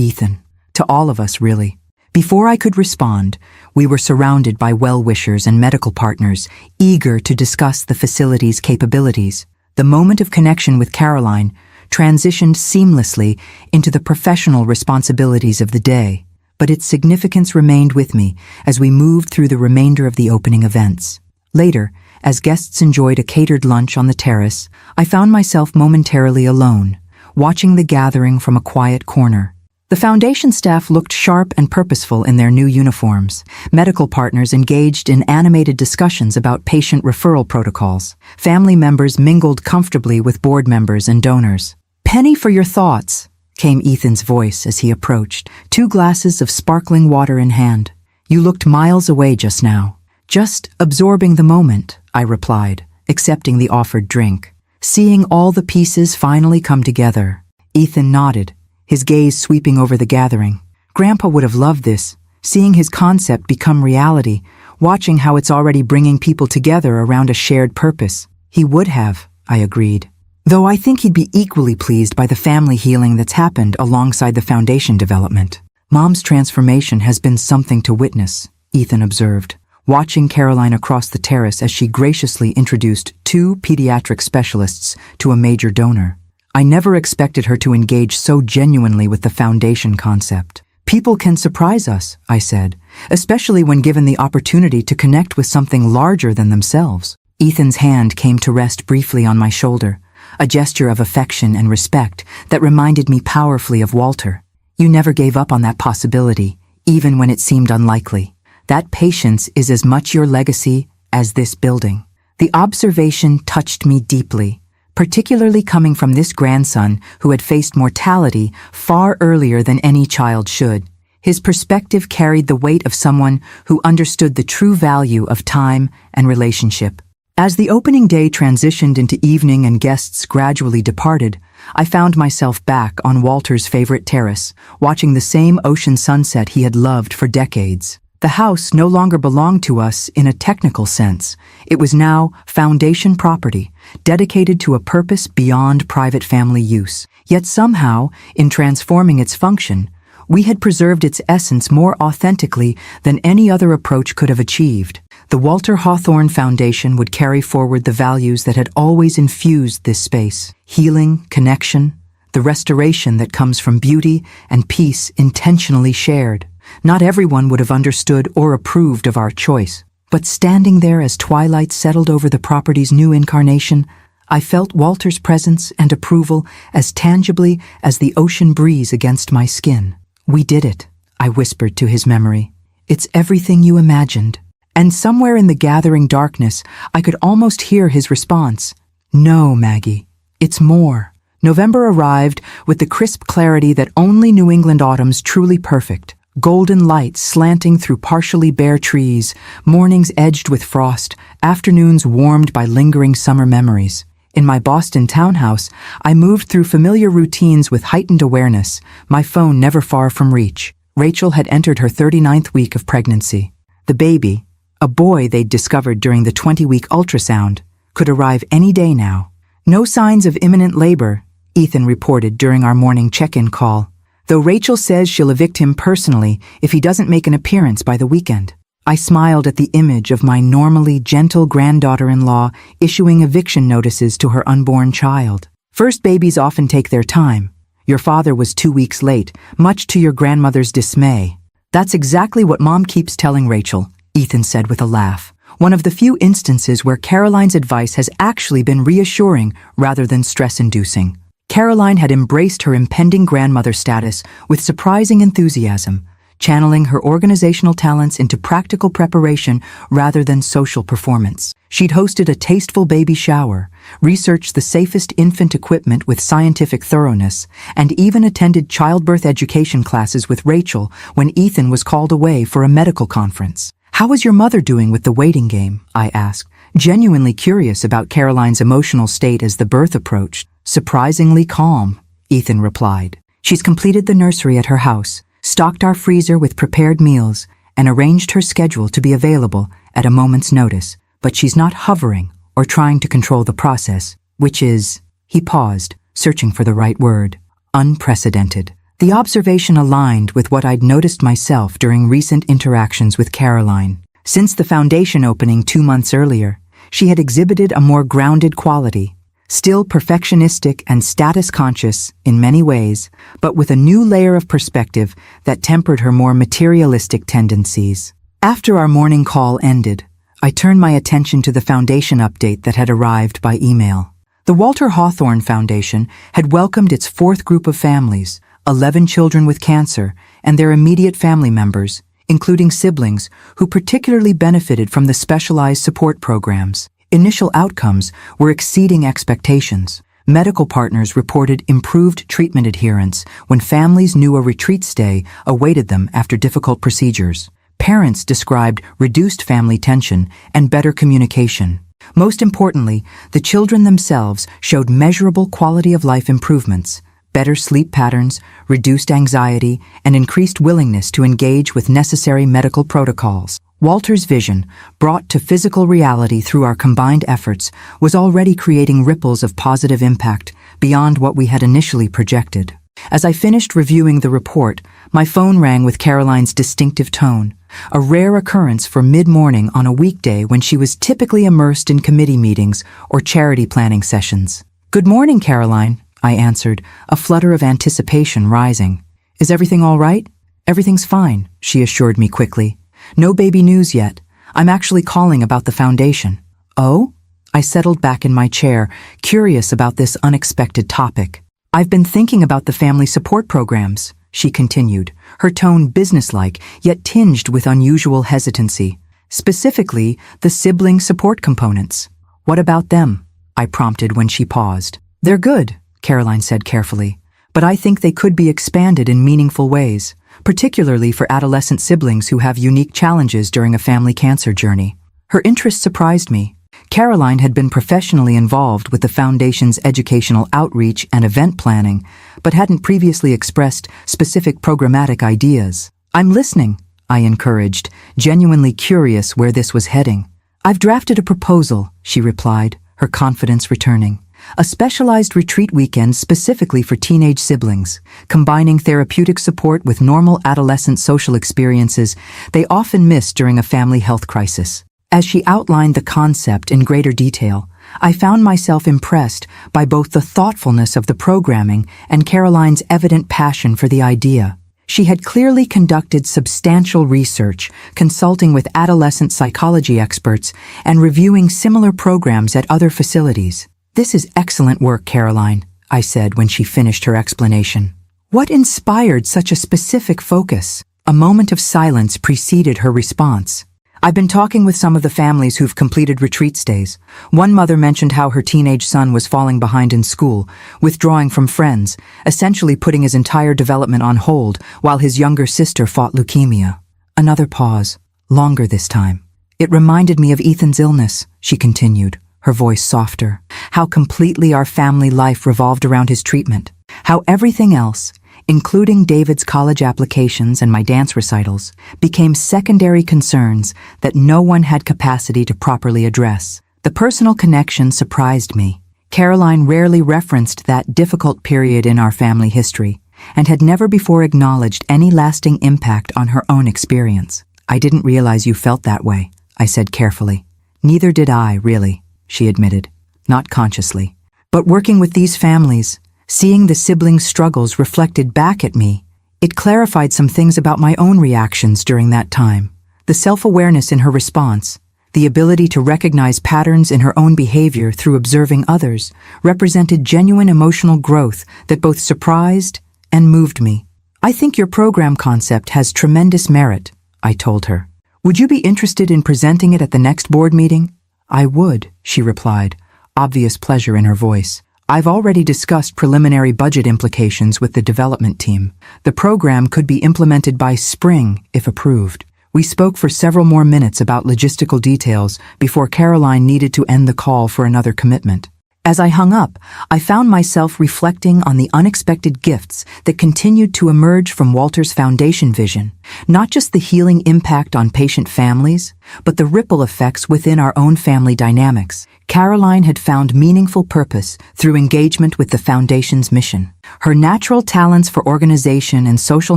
Ethan, to all of us really." Before I could respond, we were surrounded by well-wishers and medical partners, eager to discuss the facility's capabilities. The moment of connection with Caroline transitioned seamlessly into the professional responsibilities of the day, but its significance remained with me as we moved through the remainder of the opening events. Later, as guests enjoyed a catered lunch on the terrace, I found myself momentarily alone, watching the gathering from a quiet corner. The foundation staff looked sharp and purposeful in their new uniforms, medical partners engaged in animated discussions about patient referral protocols, family members mingled comfortably with board members and donors. "Penny for your thoughts," came Ethan's voice as he approached, 2 glasses of sparkling water in hand. "You looked miles away just now." "Just absorbing the moment," I replied, accepting the offered drink. "Seeing all the pieces finally come together." Ethan nodded, his gaze sweeping over the gathering. "Grandpa would have loved this, seeing his concept become reality, watching how it's already bringing people together around a shared purpose." "He would have," I agreed. "Though I think he'd be equally pleased by the family healing that's happened alongside the foundation development." "Mom's transformation has been something to witness," Ethan observed, watching Caroline across the terrace as she graciously introduced 2 pediatric specialists to a major donor. I never expected her to engage so genuinely with the foundation concept. People can surprise us, I said, especially when given the opportunity to connect with something larger than themselves. Ethan's hand came to rest briefly on my shoulder, a gesture of affection and respect that reminded me powerfully of Walter. You never gave up on that possibility, even when it seemed unlikely. That patience is as much your legacy as this building. The observation touched me deeply, particularly coming from this grandson who had faced mortality far earlier than any child should. His perspective carried the weight of someone who understood the true value of time and relationship. As the opening day transitioned into evening and guests gradually departed, I found myself back on Walter's favorite terrace, watching the same ocean sunset he had loved for decades. The house no longer belonged to us in a technical sense. It was now foundation property, dedicated to a purpose beyond private family use. Yet somehow, in transforming its function, we had preserved its essence more authentically than any other approach could have achieved. The Walter Hawthorne Foundation would carry forward the values that had always infused this space: healing, connection, the restoration that comes from beauty and peace intentionally shared. Not everyone would have understood or approved of our choice, but standing there as twilight settled over the property's new incarnation, I felt Walter's presence and approval as tangibly as the ocean breeze against my skin. "We did it," I whispered to his memory. "It's everything you imagined." And somewhere in the gathering darkness, I could almost hear his response. "No, Maggie, it's more." November arrived with the crisp clarity that only New England autumn's truly perfect. Golden light slanting through partially bare trees, mornings edged with frost, afternoons warmed by lingering summer memories. In my Boston townhouse, I moved through familiar routines with heightened awareness, my phone never far from reach. Rachel had entered her 39th week of pregnancy. The baby, a boy they'd discovered during the 20-week ultrasound, could arrive any day now. "No signs of imminent labor," Ethan reported during our morning check-in call, though Rachel says she'll evict him personally if he doesn't make an appearance by the weekend. I smiled at the image of my normally gentle granddaughter-in-law issuing eviction notices to her unborn child. "First babies often take their time. Your father was 2 weeks late, much to your grandmother's dismay." "That's exactly what Mom keeps telling Rachel," Ethan said with a laugh. One of the few instances where Caroline's advice has actually been reassuring rather than stress-inducing. Caroline had embraced her impending grandmother status with surprising enthusiasm, channeling her organizational talents into practical preparation rather than social performance. She'd hosted a tasteful baby shower, researched the safest infant equipment with scientific thoroughness, and even attended childbirth education classes with Rachel when Ethan was called away for a medical conference. "How is your mother doing with the waiting game?" I asked, genuinely curious about Caroline's emotional state as the birth approached. "Surprisingly calm," Ethan replied. "She's completed the nursery at her house, stocked our freezer with prepared meals, and arranged her schedule to be available at a moment's notice. But she's not hovering or trying to control the process, which is," he paused, searching for the right word, "unprecedented." The observation aligned with what I'd noticed myself during recent interactions with Caroline. Since the foundation opening 2 months earlier, she had exhibited a more grounded quality, still perfectionistic and status-conscious in many ways, but with a new layer of perspective that tempered her more materialistic tendencies. After our morning call ended, I turned my attention to the foundation update that had arrived by email. The Walter Hawthorne Foundation had welcomed its 4th group of families, 11 children with cancer, and their immediate family members, including siblings, who particularly benefited from the specialized support programs. Initial outcomes were exceeding expectations. Medical partners reported improved treatment adherence when families knew a retreat stay awaited them after difficult procedures. Parents described reduced family tension and better communication. Most importantly, the children themselves showed measurable quality of life improvements, better sleep patterns, reduced anxiety, and increased willingness to engage with necessary medical protocols. Walter's vision, brought to physical reality through our combined efforts, was already creating ripples of positive impact beyond what we had initially projected. As I finished reviewing the report, my phone rang with Caroline's distinctive tone, a rare occurrence for mid-morning on a weekday when she was typically immersed in committee meetings or charity planning sessions. "Good morning, Caroline," I answered, a flutter of anticipation rising. "Is everything all right?" Everything's fine, she assured me quickly. No baby news yet. I'm actually calling about the foundation. Oh? I settled back in my chair, curious about this unexpected topic. I've been thinking about the family support programs, she continued, her tone businesslike, yet tinged with unusual hesitancy. Specifically, the sibling support components. What about them? I prompted when she paused. They're good, Caroline said carefully, but I think they could be expanded in meaningful ways, particularly for adolescent siblings who have unique challenges during a family cancer journey. Her interest surprised me. Caroline had been professionally involved with the Foundation's educational outreach and event planning, but hadn't previously expressed specific programmatic ideas. I'm listening, I encouraged, genuinely curious where this was heading. I've drafted a proposal, she replied, her confidence returning. A specialized retreat weekend specifically for teenage siblings, combining therapeutic support with normal adolescent social experiences they often miss during a family health crisis. As she outlined the concept in greater detail, I found myself impressed by both the thoughtfulness of the programming and Caroline's evident passion for the idea. She had clearly conducted substantial research, consulting with adolescent psychology experts and reviewing similar programs at other facilities. This is excellent work, Caroline, I said when she finished her explanation. What inspired such a specific focus? A moment of silence preceded her response. I've been talking with some of the families who've completed retreat stays. One mother mentioned how her teenage son was falling behind in school, withdrawing from friends, essentially putting his entire development on hold while his younger sister fought leukemia. Another pause, longer this time. It reminded me of Ethan's illness, she continued, her voice softer. How completely our family life revolved around his treatment. How everything else, including David's college applications and my dance recitals, became secondary concerns that no one had capacity to properly address. The personal connection surprised me. Caroline rarely referenced that difficult period in our family history, and had never before acknowledged any lasting impact on her own experience. I didn't realize you felt that way, I said carefully. Neither did I, really, she admitted, not consciously. But working with these families, seeing the siblings' struggles reflected back at me, it clarified some things about my own reactions during that time. The self-awareness in her response, the ability to recognize patterns in her own behavior through observing others, represented genuine emotional growth that both surprised and moved me. I think your program concept has tremendous merit, I told her. Would you be interested in presenting it at the next board meeting? I would, she replied, obvious pleasure in her voice. I've already discussed preliminary budget implications with the development team. The program could be implemented by spring, if approved. We spoke for several more minutes about logistical details before Caroline needed to end the call for another commitment. As I hung up, I found myself reflecting on the unexpected gifts that continued to emerge from Walter's Foundation vision, not just the healing impact on patient families, but the ripple effects within our own family dynamics. Caroline had found meaningful purpose through engagement with the Foundation's mission. Her natural talents for organization and social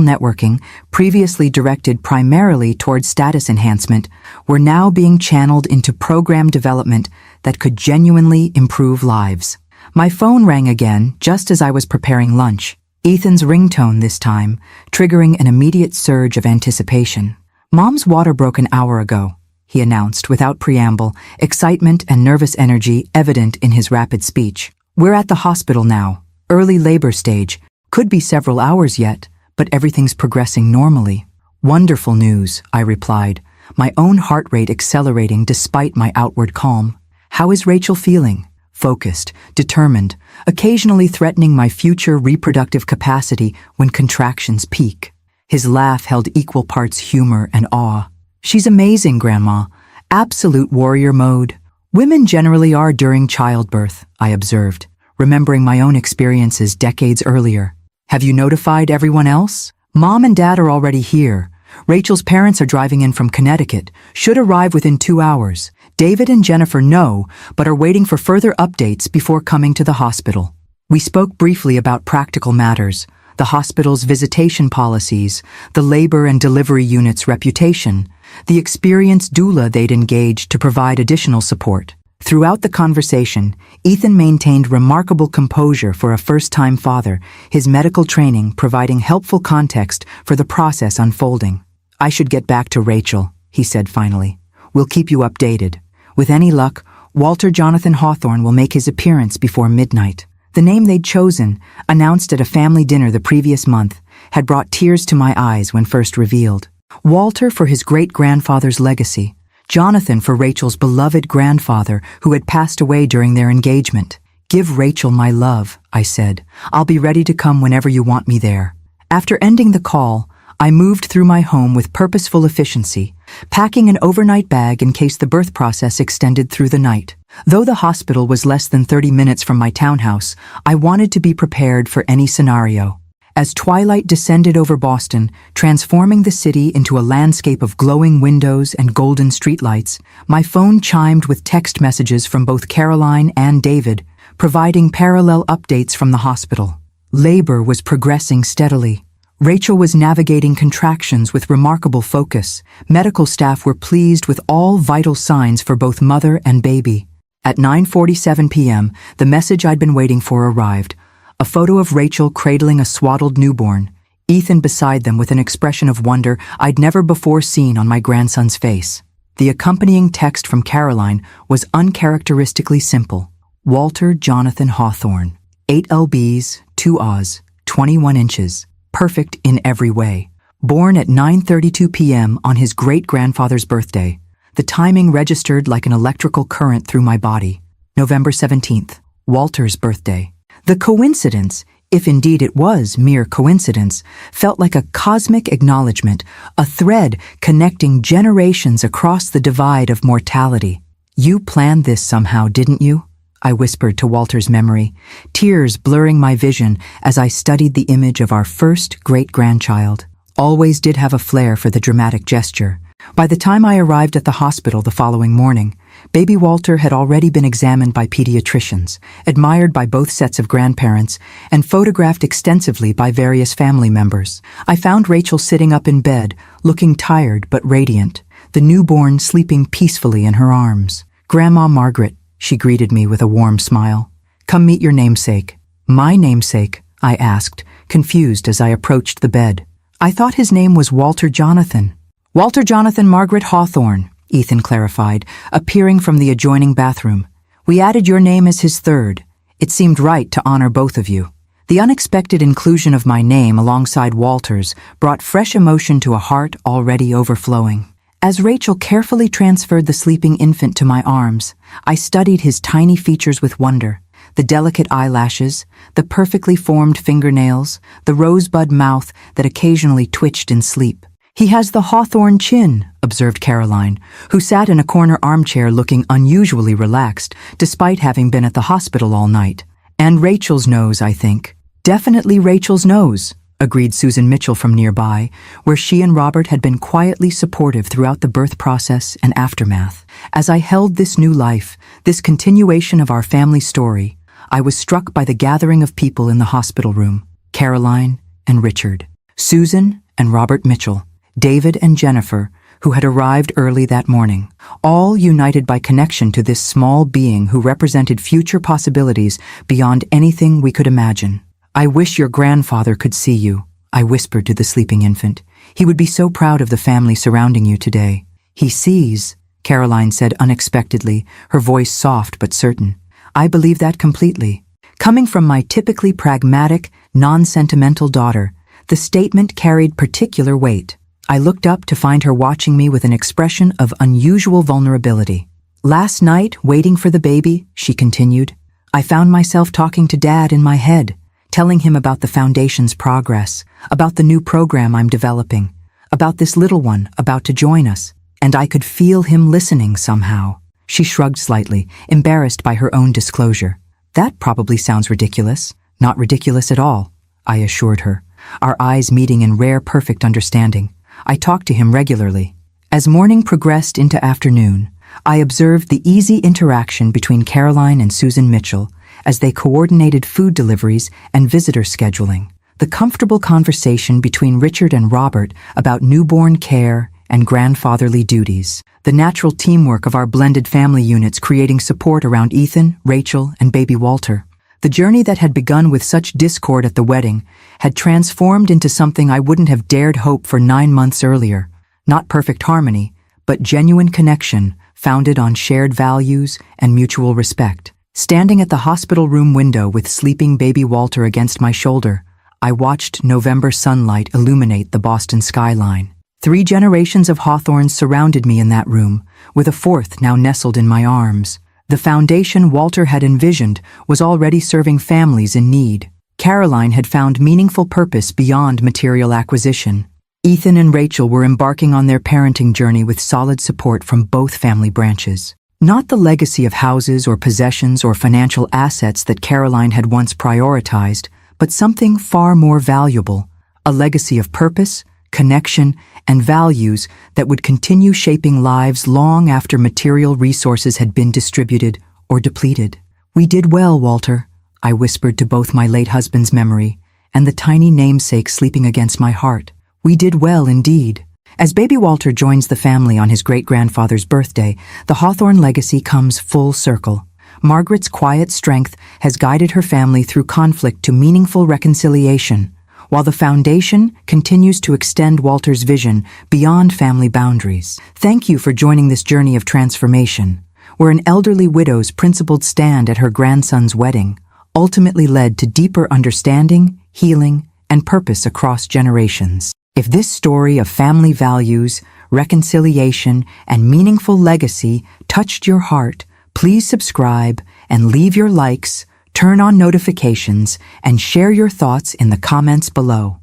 networking, previously directed primarily towards status enhancement, were now being channeled into program development that could genuinely improve lives. My phone rang again just as I was preparing lunch. Ethan's ringtone this time, triggering an immediate surge of anticipation. Mom's water broke an hour ago, he announced without preamble, excitement and nervous energy evident in his rapid speech. We're at the hospital now, early labor stage. Could be several hours yet, but everything's progressing normally. Wonderful news, I replied, my own heart rate accelerating despite my outward calm. How is Rachel feeling? Focused, determined, occasionally threatening my future reproductive capacity when contractions peak. His laugh held equal parts humor and awe. She's amazing, Grandma. Absolute warrior mode. Women generally are during childbirth, I observed, remembering my own experiences decades earlier. Have you notified everyone else? Mom and Dad are already here. Rachel's parents are driving in from Connecticut, should arrive within 2 hours. David and Jennifer know, but are waiting for further updates before coming to the hospital. We spoke briefly about practical matters, the hospital's visitation policies, the labor and delivery unit's reputation, the experienced doula they'd engaged to provide additional support. Throughout the conversation, Ethan maintained remarkable composure for a first-time father, his medical training providing helpful context for the process unfolding. "I should get back to Rachel," he said finally. "We'll keep you updated. With any luck, Walter Jonathan Hawthorne will make his appearance before midnight." The name they'd chosen, announced at a family dinner the previous month, had brought tears to my eyes when first revealed. Walter for his great-grandfather's legacy, Jonathan for Rachel's beloved grandfather who had passed away during their engagement. "Give Rachel my love," I said. "I'll be ready to come whenever you want me there." After ending the call, I moved through my home with purposeful efficiency, packing an overnight bag in case the birth process extended through the night. Though the hospital was less than 30 minutes from my townhouse, I wanted to be prepared for any scenario. As twilight descended over Boston, transforming the city into a landscape of glowing windows and golden streetlights, my phone chimed with text messages from both Caroline and David, providing parallel updates from the hospital. Labor was progressing steadily. Rachel was navigating contractions with remarkable focus. Medical staff were pleased with all vital signs for both mother and baby. At 9:47 p.m., the message I'd been waiting for arrived. A photo of Rachel cradling a swaddled newborn, Ethan beside them with an expression of wonder I'd never before seen on my grandson's face. The accompanying text from Caroline was uncharacteristically simple. "Walter Jonathan Hawthorne, 8 lbs, 2 Oz, 21 inches, perfect in every way. Born at 9:32 p.m. on his great-grandfather's birthday. The timing registered like an electrical current through my body. November 17th, Walter's birthday." The coincidence, if indeed it was mere coincidence, felt like a cosmic acknowledgement, a thread connecting generations across the divide of mortality. "You planned this somehow, didn't you?" I whispered to Walter's memory, tears blurring my vision as I studied the image of our first great-grandchild. Always did have a flair for the dramatic gesture. By the time I arrived at the hospital the following morning, baby Walter had already been examined by pediatricians, admired by both sets of grandparents, and photographed extensively by various family members. I found Rachel sitting up in bed, looking tired but radiant, the newborn sleeping peacefully in her arms. "Grandma Margaret," she greeted me with a warm smile. "Come meet your namesake." "My namesake?" I asked, confused as I approached the bed. "I thought his name was Walter Jonathan." "Walter Jonathan Margaret Hawthorne," Ethan clarified, appearing from the adjoining bathroom. "We added your name as his third. It seemed right to honor both of you." The unexpected inclusion of my name alongside Walter's brought fresh emotion to a heart already overflowing. As Rachel carefully transferred the sleeping infant to my arms, I studied his tiny features with wonder. The delicate eyelashes, the perfectly formed fingernails, the rosebud mouth that occasionally twitched in sleep. "He has the Hawthorne chin," observed Caroline, who sat in a corner armchair looking unusually relaxed, despite having been at the hospital all night. "And Rachel's nose, I think." "Definitely Rachel's nose," agreed Susan Mitchell from nearby, where she and Robert had been quietly supportive throughout the birth process and aftermath. As I held this new life, this continuation of our family story, I was struck by the gathering of people in the hospital room. Caroline and Richard, Susan and Robert Mitchell, David and Jennifer, who had arrived early that morning, all united by connection to this small being who represented future possibilities beyond anything we could imagine. "I wish your grandfather could see you," I whispered to the sleeping infant. "He would be so proud of the family surrounding you today." "He sees," Caroline said unexpectedly, her voice soft but certain. "I believe that completely." Coming from my typically pragmatic, non-sentimental daughter, the statement carried particular weight. I looked up to find her watching me with an expression of unusual vulnerability. "Last night, waiting for the baby," she continued, "I found myself talking to Dad in my head, telling him about the Foundation's progress, about the new program I'm developing, about this little one about to join us, and I could feel him listening somehow." She shrugged slightly, embarrassed by her own disclosure. "That probably sounds ridiculous." "Not ridiculous at all," I assured her, our eyes meeting in rare perfect understanding. I talked to him regularly. As morning progressed into afternoon, I observed the easy interaction between Caroline and Susan Mitchell as they coordinated food deliveries and visitor scheduling. The comfortable conversation between Richard and Robert about newborn care and grandfatherly duties. The natural teamwork of our blended family units creating support around Ethan, Rachel, and baby Walter. The journey that had begun with such discord at the wedding had transformed into something I wouldn't have dared hope for 9 months earlier. Not perfect harmony, but genuine connection founded on shared values and mutual respect. Standing at the hospital room window with sleeping baby Walter against my shoulder, I watched November sunlight illuminate the Boston skyline. 3 generations of hawthorns surrounded me in that room, with a 4th now nestled in my arms. The foundation Walter had envisioned was already serving families in need. Caroline had found meaningful purpose beyond material acquisition. Ethan and Rachel were embarking on their parenting journey with solid support from both family branches. Not the legacy of houses or possessions or financial assets that Caroline had once prioritized, but something far more valuable, a legacy of purpose, connection, and values that would continue shaping lives long after material resources had been distributed or depleted. "We did well, Walter," I whispered to both my late husband's memory and the tiny namesake sleeping against my heart. "We did well indeed." As baby Walter joins the family on his great-grandfather's birthday, the Hawthorne legacy comes full circle. Margaret's quiet strength has guided her family through conflict to meaningful reconciliation, while the foundation continues to extend Walter's vision beyond family boundaries. Thank you for joining this journey of transformation, where an elderly widow's principled stand at her grandson's wedding ultimately led to deeper understanding, healing, and purpose across generations. If this story of family values, reconciliation, and meaningful legacy touched your heart, please subscribe and leave your likes, turn on notifications, and share your thoughts in the comments below.